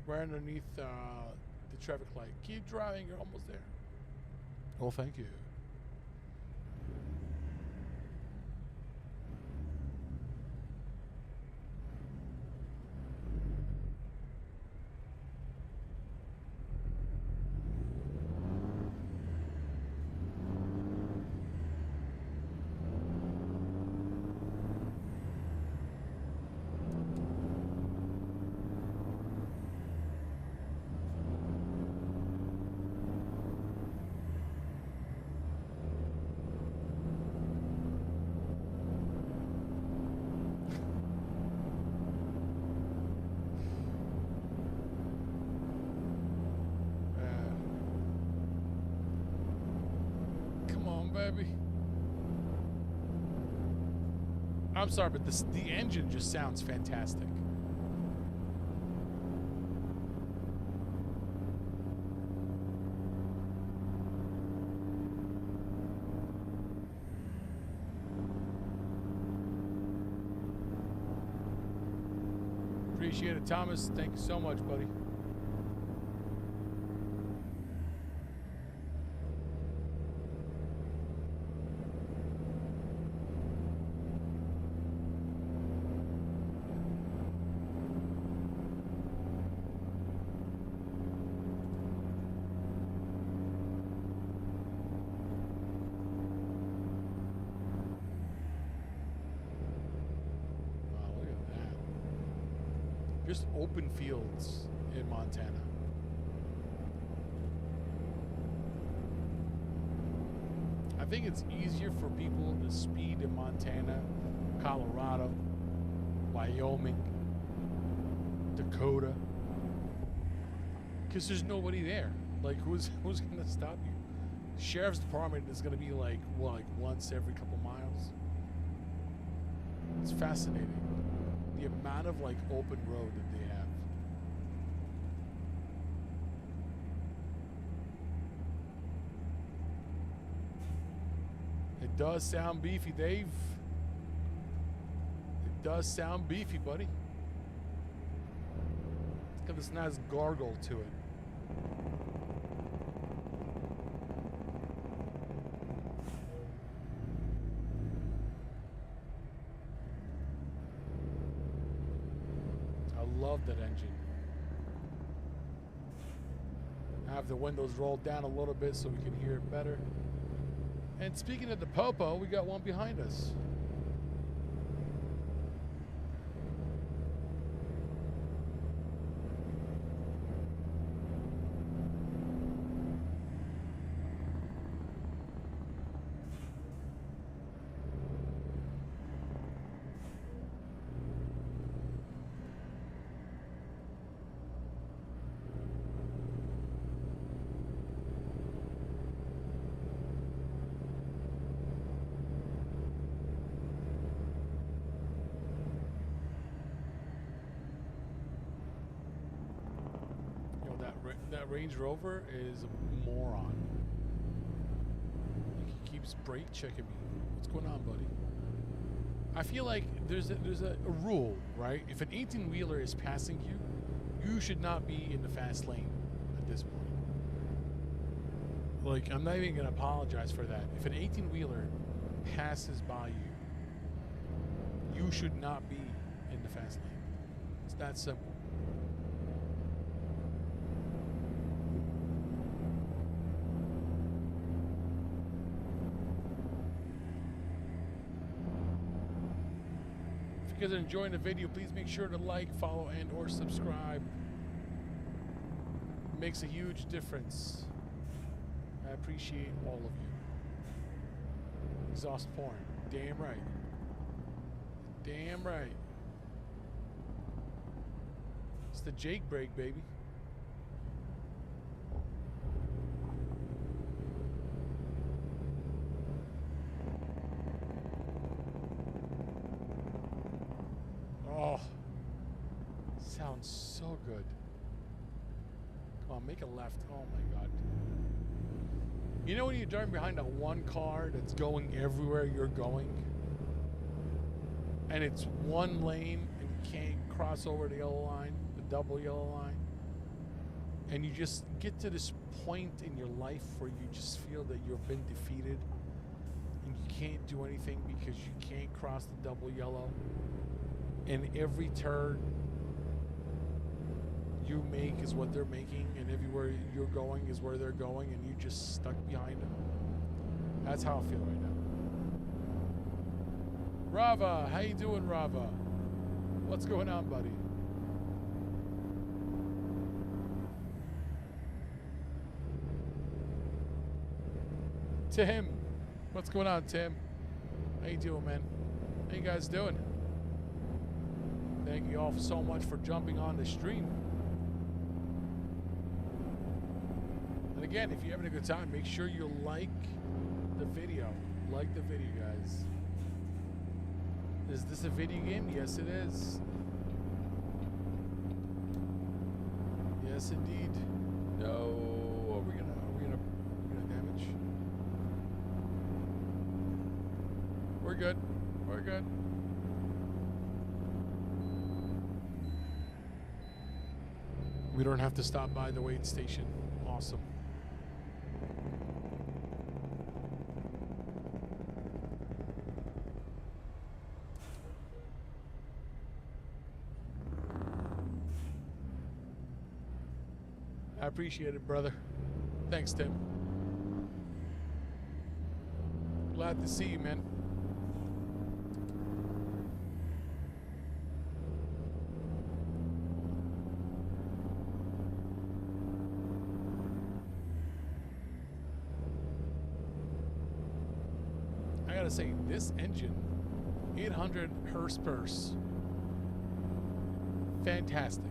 right underneath the traffic light. Keep driving, you're almost there. Oh, thank you. Baby. I'm sorry, but the engine just sounds fantastic. Appreciate it, Thomas. Thank you so much, buddy. Just open fields in Montana. I think it's easier for people to speed in Montana, Colorado, Wyoming, Dakota, because there's nobody there. Like, who's gonna stop you? Sheriff's department is gonna be like, what, like once every couple miles? It's fascinating. The amount of like open road that they have. It does sound beefy, Dave. It does sound beefy, buddy. It's got this nice gargle to it. Love that engine. I have the windows rolled down a little bit so we can hear it better. And speaking of the Popo, we got one behind us. That Range Rover is a moron. He keeps brake checking me. What's going on, buddy? I feel like there's a rule, right? If an 18-wheeler is passing you, you should not be in the fast lane. this point. Like, I'm not even going to apologize for that. If an 18-wheeler passes by you, you should not be in the fast lane. It's that simple. If you guys are enjoying the video, please make sure to like, follow, and or subscribe. It makes a huge difference. I appreciate all of you. Exhaust porn. Damn right. Damn right. It's the Jake brake, baby. Oh, sounds so good. Come on, make a left. Oh my God. You know when you're driving behind that one car that's going everywhere you're going, and it's one lane and you can't cross over the yellow line, the double yellow line, and you just get to this point in your life where you just feel that you've been defeated and you can't do anything because you can't cross the double yellow, and every turn you make is what they're making, and everywhere you're going is where they're going, and you're just stuck behind them. That's how I feel right now. Rava, how you doing, Rava? What's going on, buddy? Tim, what's going on, Tim? How you doing, man? How you guys doing? Thank you all so much for jumping on the stream. And again, if you're having a good time, make sure you like the video. Like the video, guys. Is this a video game? Yes, it is. Yes, indeed. No, are we gonna damage? We're good. We're good. We don't have to stop by the wait station. Awesome. I appreciate it, brother. Thanks, Tim. Glad to see you, man. I gotta say, this engine, 800 horsepower, fantastic.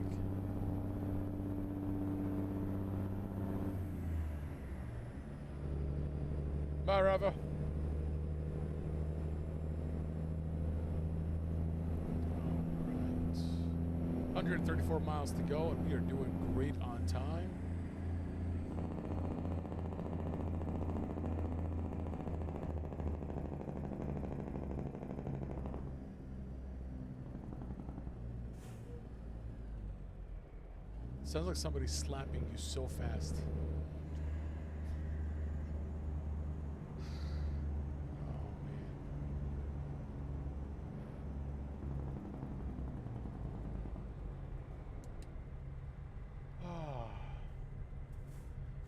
Bye, Rava. All right. 134 miles to go, and we are doing great on time. Sounds like somebody's slapping you so fast.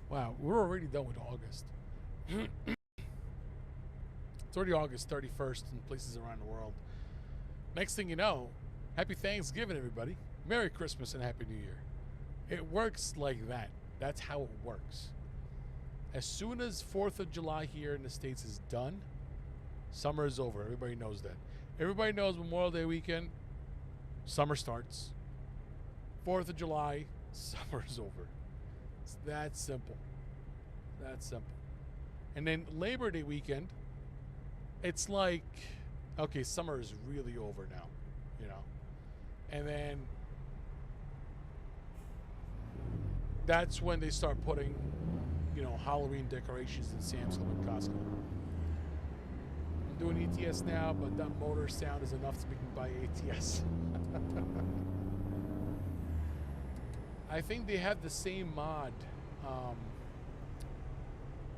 Wow, we're already done with August. It's already August 31st in places around the world. Next thing you know, happy Thanksgiving, everybody. Merry Christmas and Happy New Year. It works like that. That's how it works. As soon as 4th of July here in the States is done, summer is over. Everybody knows that. Everybody knows Memorial Day weekend, summer starts. 4th of July, summer is over. It's that simple. That simple. And then Labor Day weekend, it's like, okay, summer is really over now, you know. And then that's when they start putting, you know, Halloween decorations in Sam's Club and Costco. I'm doing ETS now, but that motor sound is enough to make me buy ATS. I think they have the same mod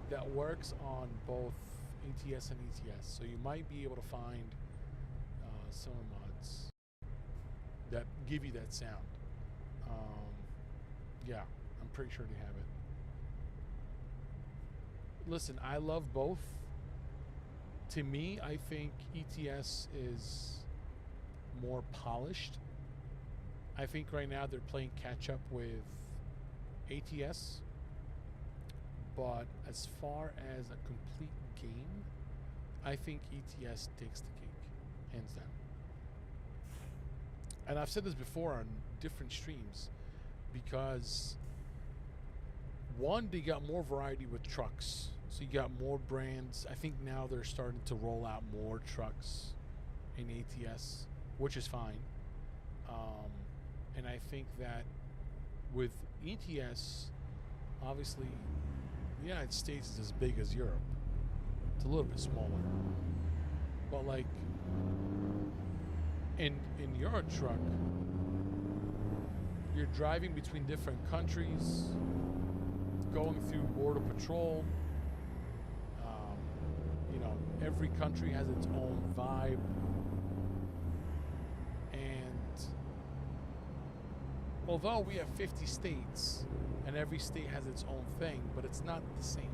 that works on both ATS and ETS. So you might be able to find some mods that give you that sound. Yeah, I'm pretty sure they have it. Listen, I love both. To me, I think ETS is more polished. I think right now they're playing catch up with ATS. But as far as a complete game, I think ETS takes the cake, hands down. And I've said this before on different streams, because one, they got more variety with trucks. So you got more brands. I think now they're starting to roll out more trucks in ATS, which is fine. And I think that with ETS, obviously, the United States is as big as Europe. It's a little bit smaller. But like in your truck, you're driving between different countries, going through border patrol. You know, every country has its own vibe. And although we have 50 states, and every state has its own thing, but it's not the same.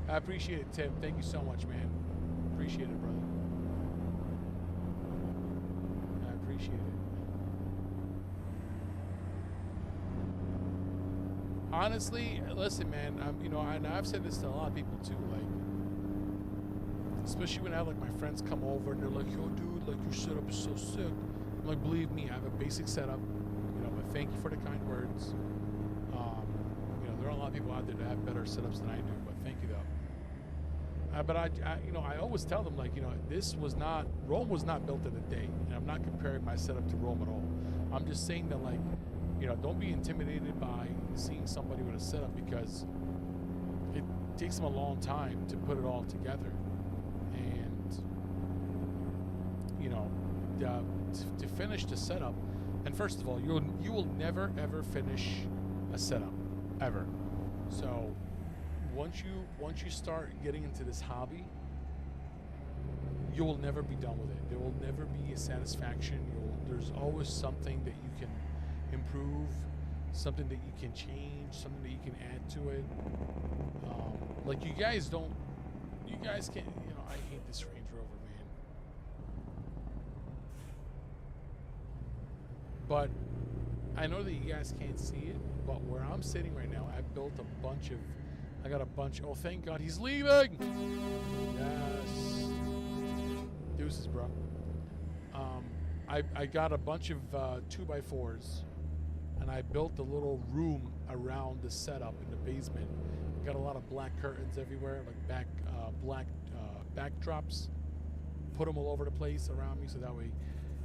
I appreciate it, Tim. Thank you so much, man. Appreciate it, brother. I appreciate it. Honestly, listen, man. And I've said this to a lot of people too. Like, especially when I have like my friends come over and they're like, "Yo, dude, like your setup is so sick." I'm like, believe me, I have a basic setup. But thank you for the kind words. There are a lot of people out there that have better setups than I do, but thank you though. But I always tell them, like, Rome was not built in a day, and I'm not comparing my setup to Rome at all. I'm just saying that, like, don't be intimidated by seeing somebody with a setup, because it takes them a long time to put it all together, and to finish the setup. And first of all, you will never ever finish a setup, ever. So once you start getting into this hobby, you will never be done with it. There will never be a satisfaction. There's always something that you can improve, something that you can change, something that you can add to it. Like you guys can't. I hate this Range Rover, man. But I know that you guys can't see it, but where I'm sitting right now, I got a bunch. Oh, thank God he's leaving. Yes. Deuces, bro. I got a bunch of 2x4s, and I built a little room around the setup in the basement. Got a lot of black curtains everywhere, like black backdrops. Put them all over the place around me, so that way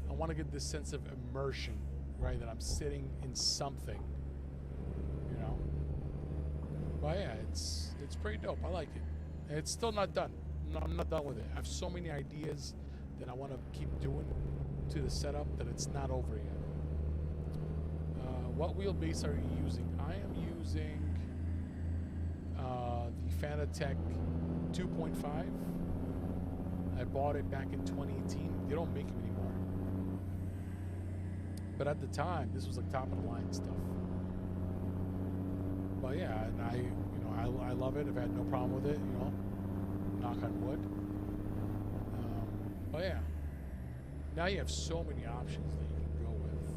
I want to get this sense of immersion, right? That I'm sitting in something, But yeah, it's pretty dope. I like it. And it's still not done. I'm not done with it. I have so many ideas that I want to keep doing to the setup that it's not over yet. What wheelbase are you using? I am using the Fanatec 2.5. I bought it back in 2018. They don't make them anymore. But at the time, this was like top of the line stuff. But yeah, and I love it. I've had no problem with it, knock on wood. But yeah, now you have so many options that you can go with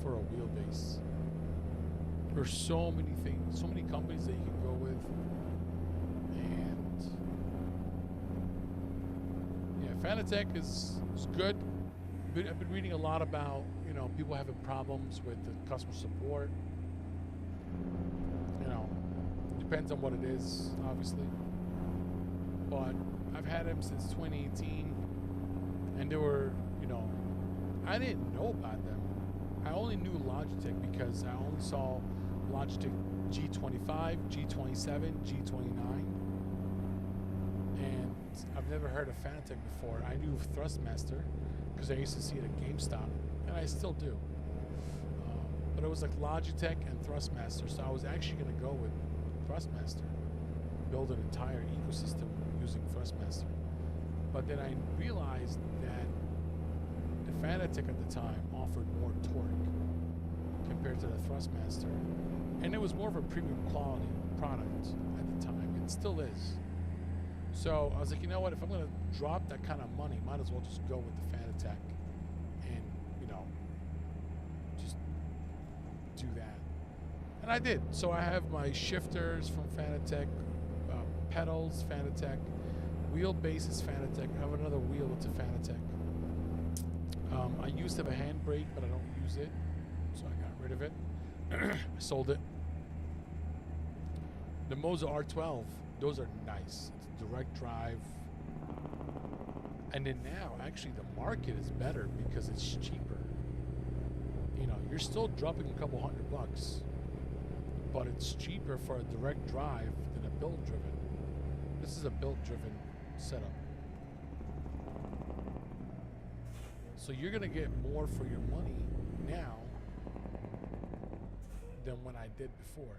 for a wheelbase. There's so many things, so many companies that you can go with. And yeah, Fanatec is good. I've been reading a lot about, people having problems with the customer support. Depends on what it is, obviously. But I've had them since 2018, and they were, I didn't know about them. I only knew Logitech because I only saw Logitech G25, G27, G29, and I've never heard of Fanatec before. I knew Thrustmaster because I used to see it at GameStop, and I still do. but it was like Logitech and Thrustmaster. So I was actually going to go with Thrustmaster, build an entire ecosystem using Thrustmaster. But then I realized that the Fanatec at the time offered more torque compared to the Thrustmaster, and it was more of a premium quality product at the time. It still is. So I was like, you know what? If I'm going to drop that kind of money, might as well just go with the Fanatec and, you know, just do that. And I did. So I have my shifters from Fanatec, pedals Fanatec, wheelbase is Fanatec. I have another wheel that's a Fanatec. I used to have a handbrake, but I don't use it, so I got rid of it. I sold it. The Moza R12, those are nice. It's direct drive. And then now, actually, the market is better because it's cheaper. You know, you're still dropping a couple $100, but it's cheaper for a direct drive than a build-driven. This is a build-driven setup. So you're going to get more for your money now than when I did before.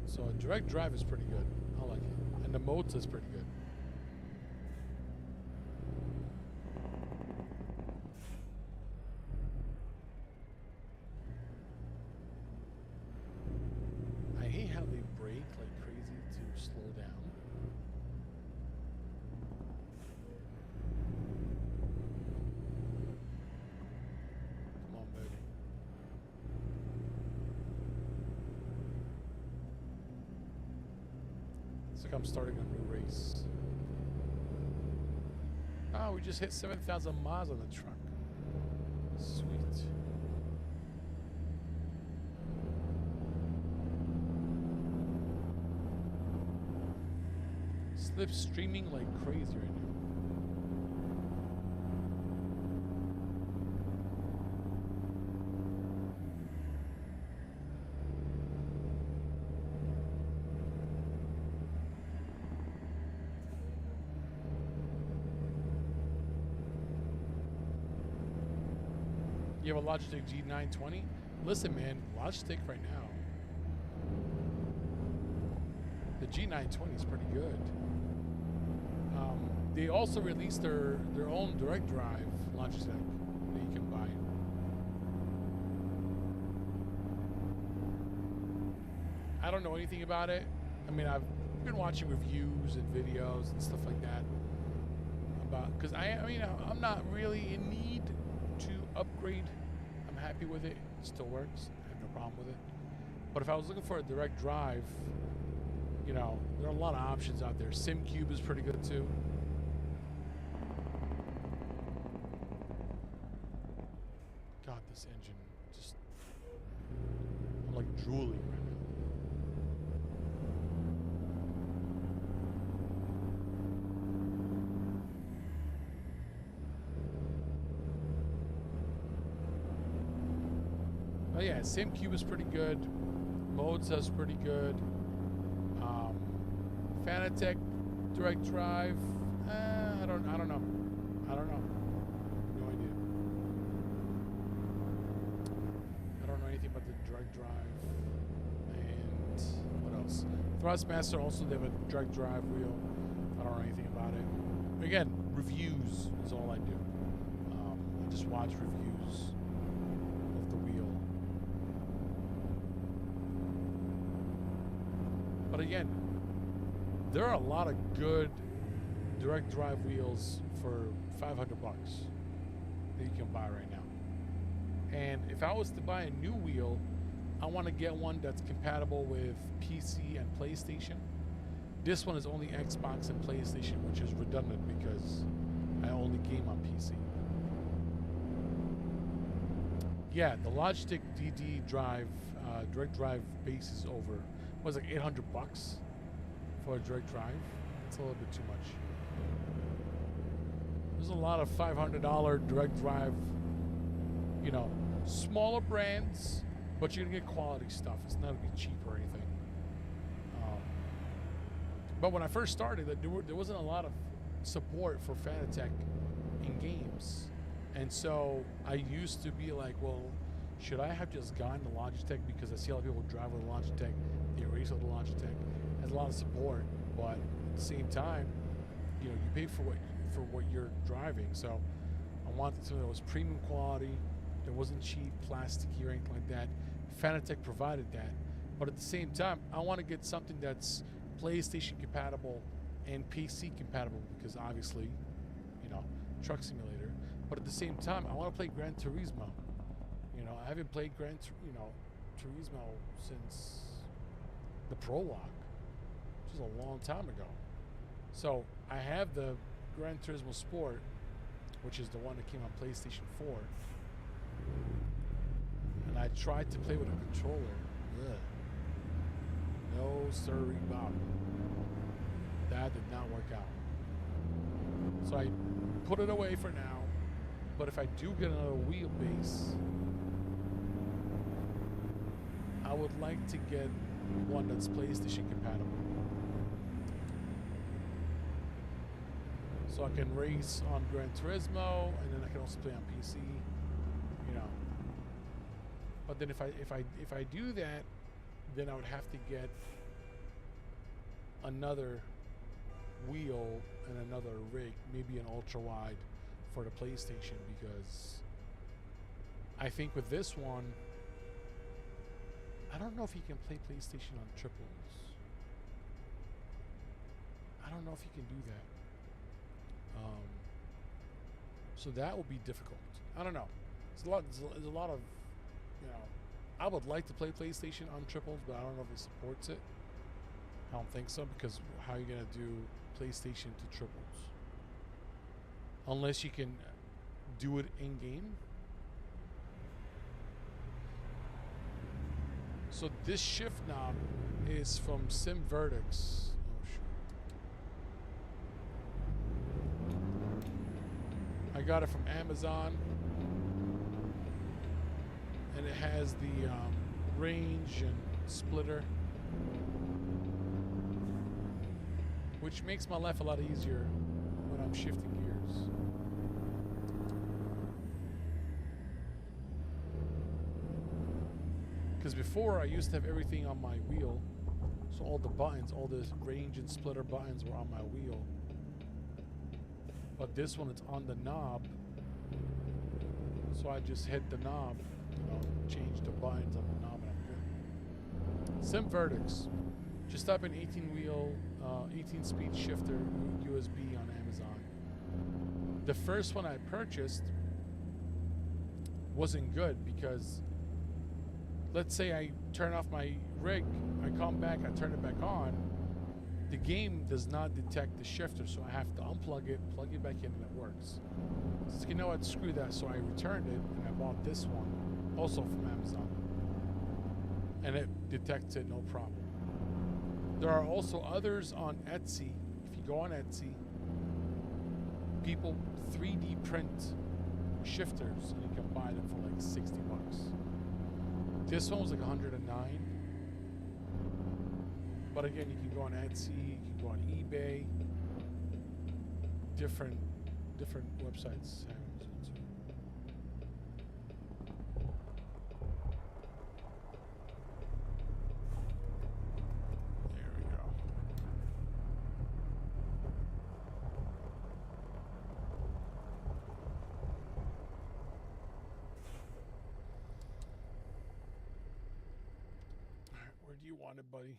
So a direct drive is pretty good. I like it. And the Moza is pretty good. I hate how they brake like crazy to slow down. Come on, baby. It's like I'm starting a new race. Oh, we just hit 7,000 miles on the truck. Sweet. Slipstreaming like crazy right now. You have a Logitech G920? Listen, man, Logitech right now, the G920 is pretty good. They also released their own direct drive Logitech that you can buy. I don't know anything about it. I mean, I've been watching reviews and videos and stuff like that about, because I mean, I'm not really in need to upgrade. I'm happy with it. It still works. I have no problem with it. But if I was looking for a direct drive, you know, there are a lot of options out there. SimCube is pretty good too. God, this engine just, I'm like drooling right now. Oh yeah, SimCube is pretty good. Moza is pretty good. Fanatec direct drive. I don't know. No idea. I don't know anything about the direct drive. And what else? Thrustmaster also, they have a direct drive wheel. I don't know anything about it. Again, reviews is all I do. I just watch reviews of the wheel. But again, there are a lot of good direct drive wheels for $500 that you can buy right now. And if I was to buy a new wheel, I want to get one that's compatible with PC and PlayStation. This one is only Xbox and PlayStation, which is redundant because I only game on PC. Yeah, the Logitech DD drive, direct drive base is over. Was like $800 for a direct drive. It's a little bit too much. There's a lot of $500 direct drive, you know, smaller brands, but you're gonna get quality stuff. It's not gonna be cheap or anything. But when I first started, there wasn't a lot of support for Fanatec in games, And so I used to be like, well, should I have just gotten the Logitech because I see a lot of people drive with a Logitech, they race with a Logitech, it has a lot of support, but at the same time, you know, you pay for what you're driving. So I wanted something that was premium quality, that wasn't cheap, plasticky, or anything like that. Fanatec provided that, but at the same time, I want to get something that's PlayStation compatible and PC compatible because obviously, you know, truck simulator. But at the same time, I want to play Gran Turismo. You know, I haven't played Turismo since the prologue, which is a long time ago. So I have the Gran Turismo Sport, which is the one that came on PlayStation 4. And I tried to play with a controller. Ugh. No sirree Bob. That did not work out. So I put it away for now. But if I do get another wheelbase, I would like to get one that's PlayStation compatible. So I can race on Gran Turismo, and then I can also play on PC, you know. But then if I do that, then I would have to get another wheel and another rig, maybe an ultra wide for the PlayStation, because I think with this one, I don't know if you can play PlayStation on triples. I don't know if you can do that. So that will be difficult. I don't know. There's a lot of, you know, I would like to play PlayStation on triples, but I don't know if it supports it. I don't think so, because how are you going to do PlayStation to triples? Unless you can do it in-game. So this shift knob is from SimVertex. I got it from Amazon, and it has the range and splitter, which makes my life a lot easier when I'm shifting gears. Because before I used to have everything on my wheel, so all the buttons, all the range and splitter buttons were on my wheel. But this one, it's on the knob. So I just hit the knob, you know, change the buttons on the knob, and I'm good. SimVertex. Just type in 18-speed shifter USB on Amazon. The first one I purchased wasn't good because, let's say I turn off my rig, I come back, I turn it back on, the game does not detect the shifter, so I have to unplug it, plug it back in, and it works. So you know what, screw that. So I returned it, and I bought this one, also from Amazon. And it detects it, no problem. There are also others on Etsy. If you go on Etsy, people 3D print shifters, and you can buy them for like $60. This one was like $109. But again, you can go on Etsy, you can go on eBay, different websites. There we go. All right, where do you want it, buddy?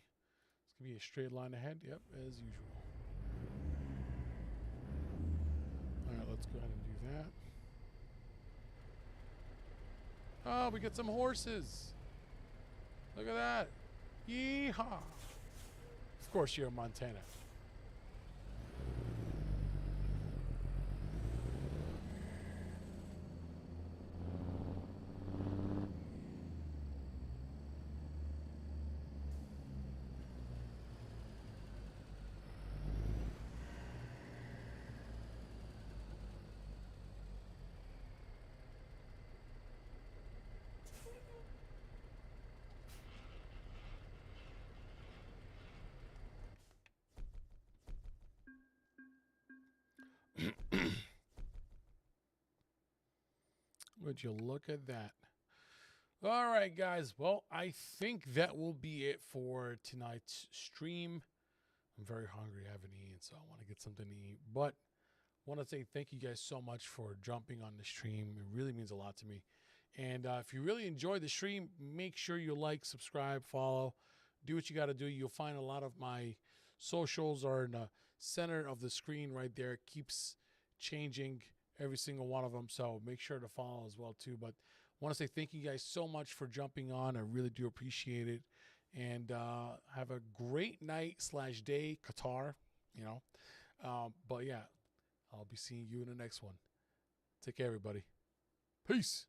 It's going to be a straight line ahead. Yep, as usual. All right, let's go ahead and do that. Oh, we get some horses. Look at that. Yeehaw. Of course, you're in Montana. Would you look at that? All right, guys. Well, I think that will be it for tonight's stream. I'm very hungry. I haven't eaten, so I want to get something to eat. But I want to say thank you guys so much for jumping on the stream. It really means a lot to me. And if you really enjoyed the stream, make sure you like, subscribe, follow. Do what you got to do. You'll find a lot of my socials are in the center of the screen right there. It keeps changing every single one of them. So make sure to follow as well, too. But I want to say thank you guys so much for jumping on. I really do appreciate it. And have a great night / day, Qatar, you know. But yeah, I'll be seeing you in the next one. Take care, everybody. Peace.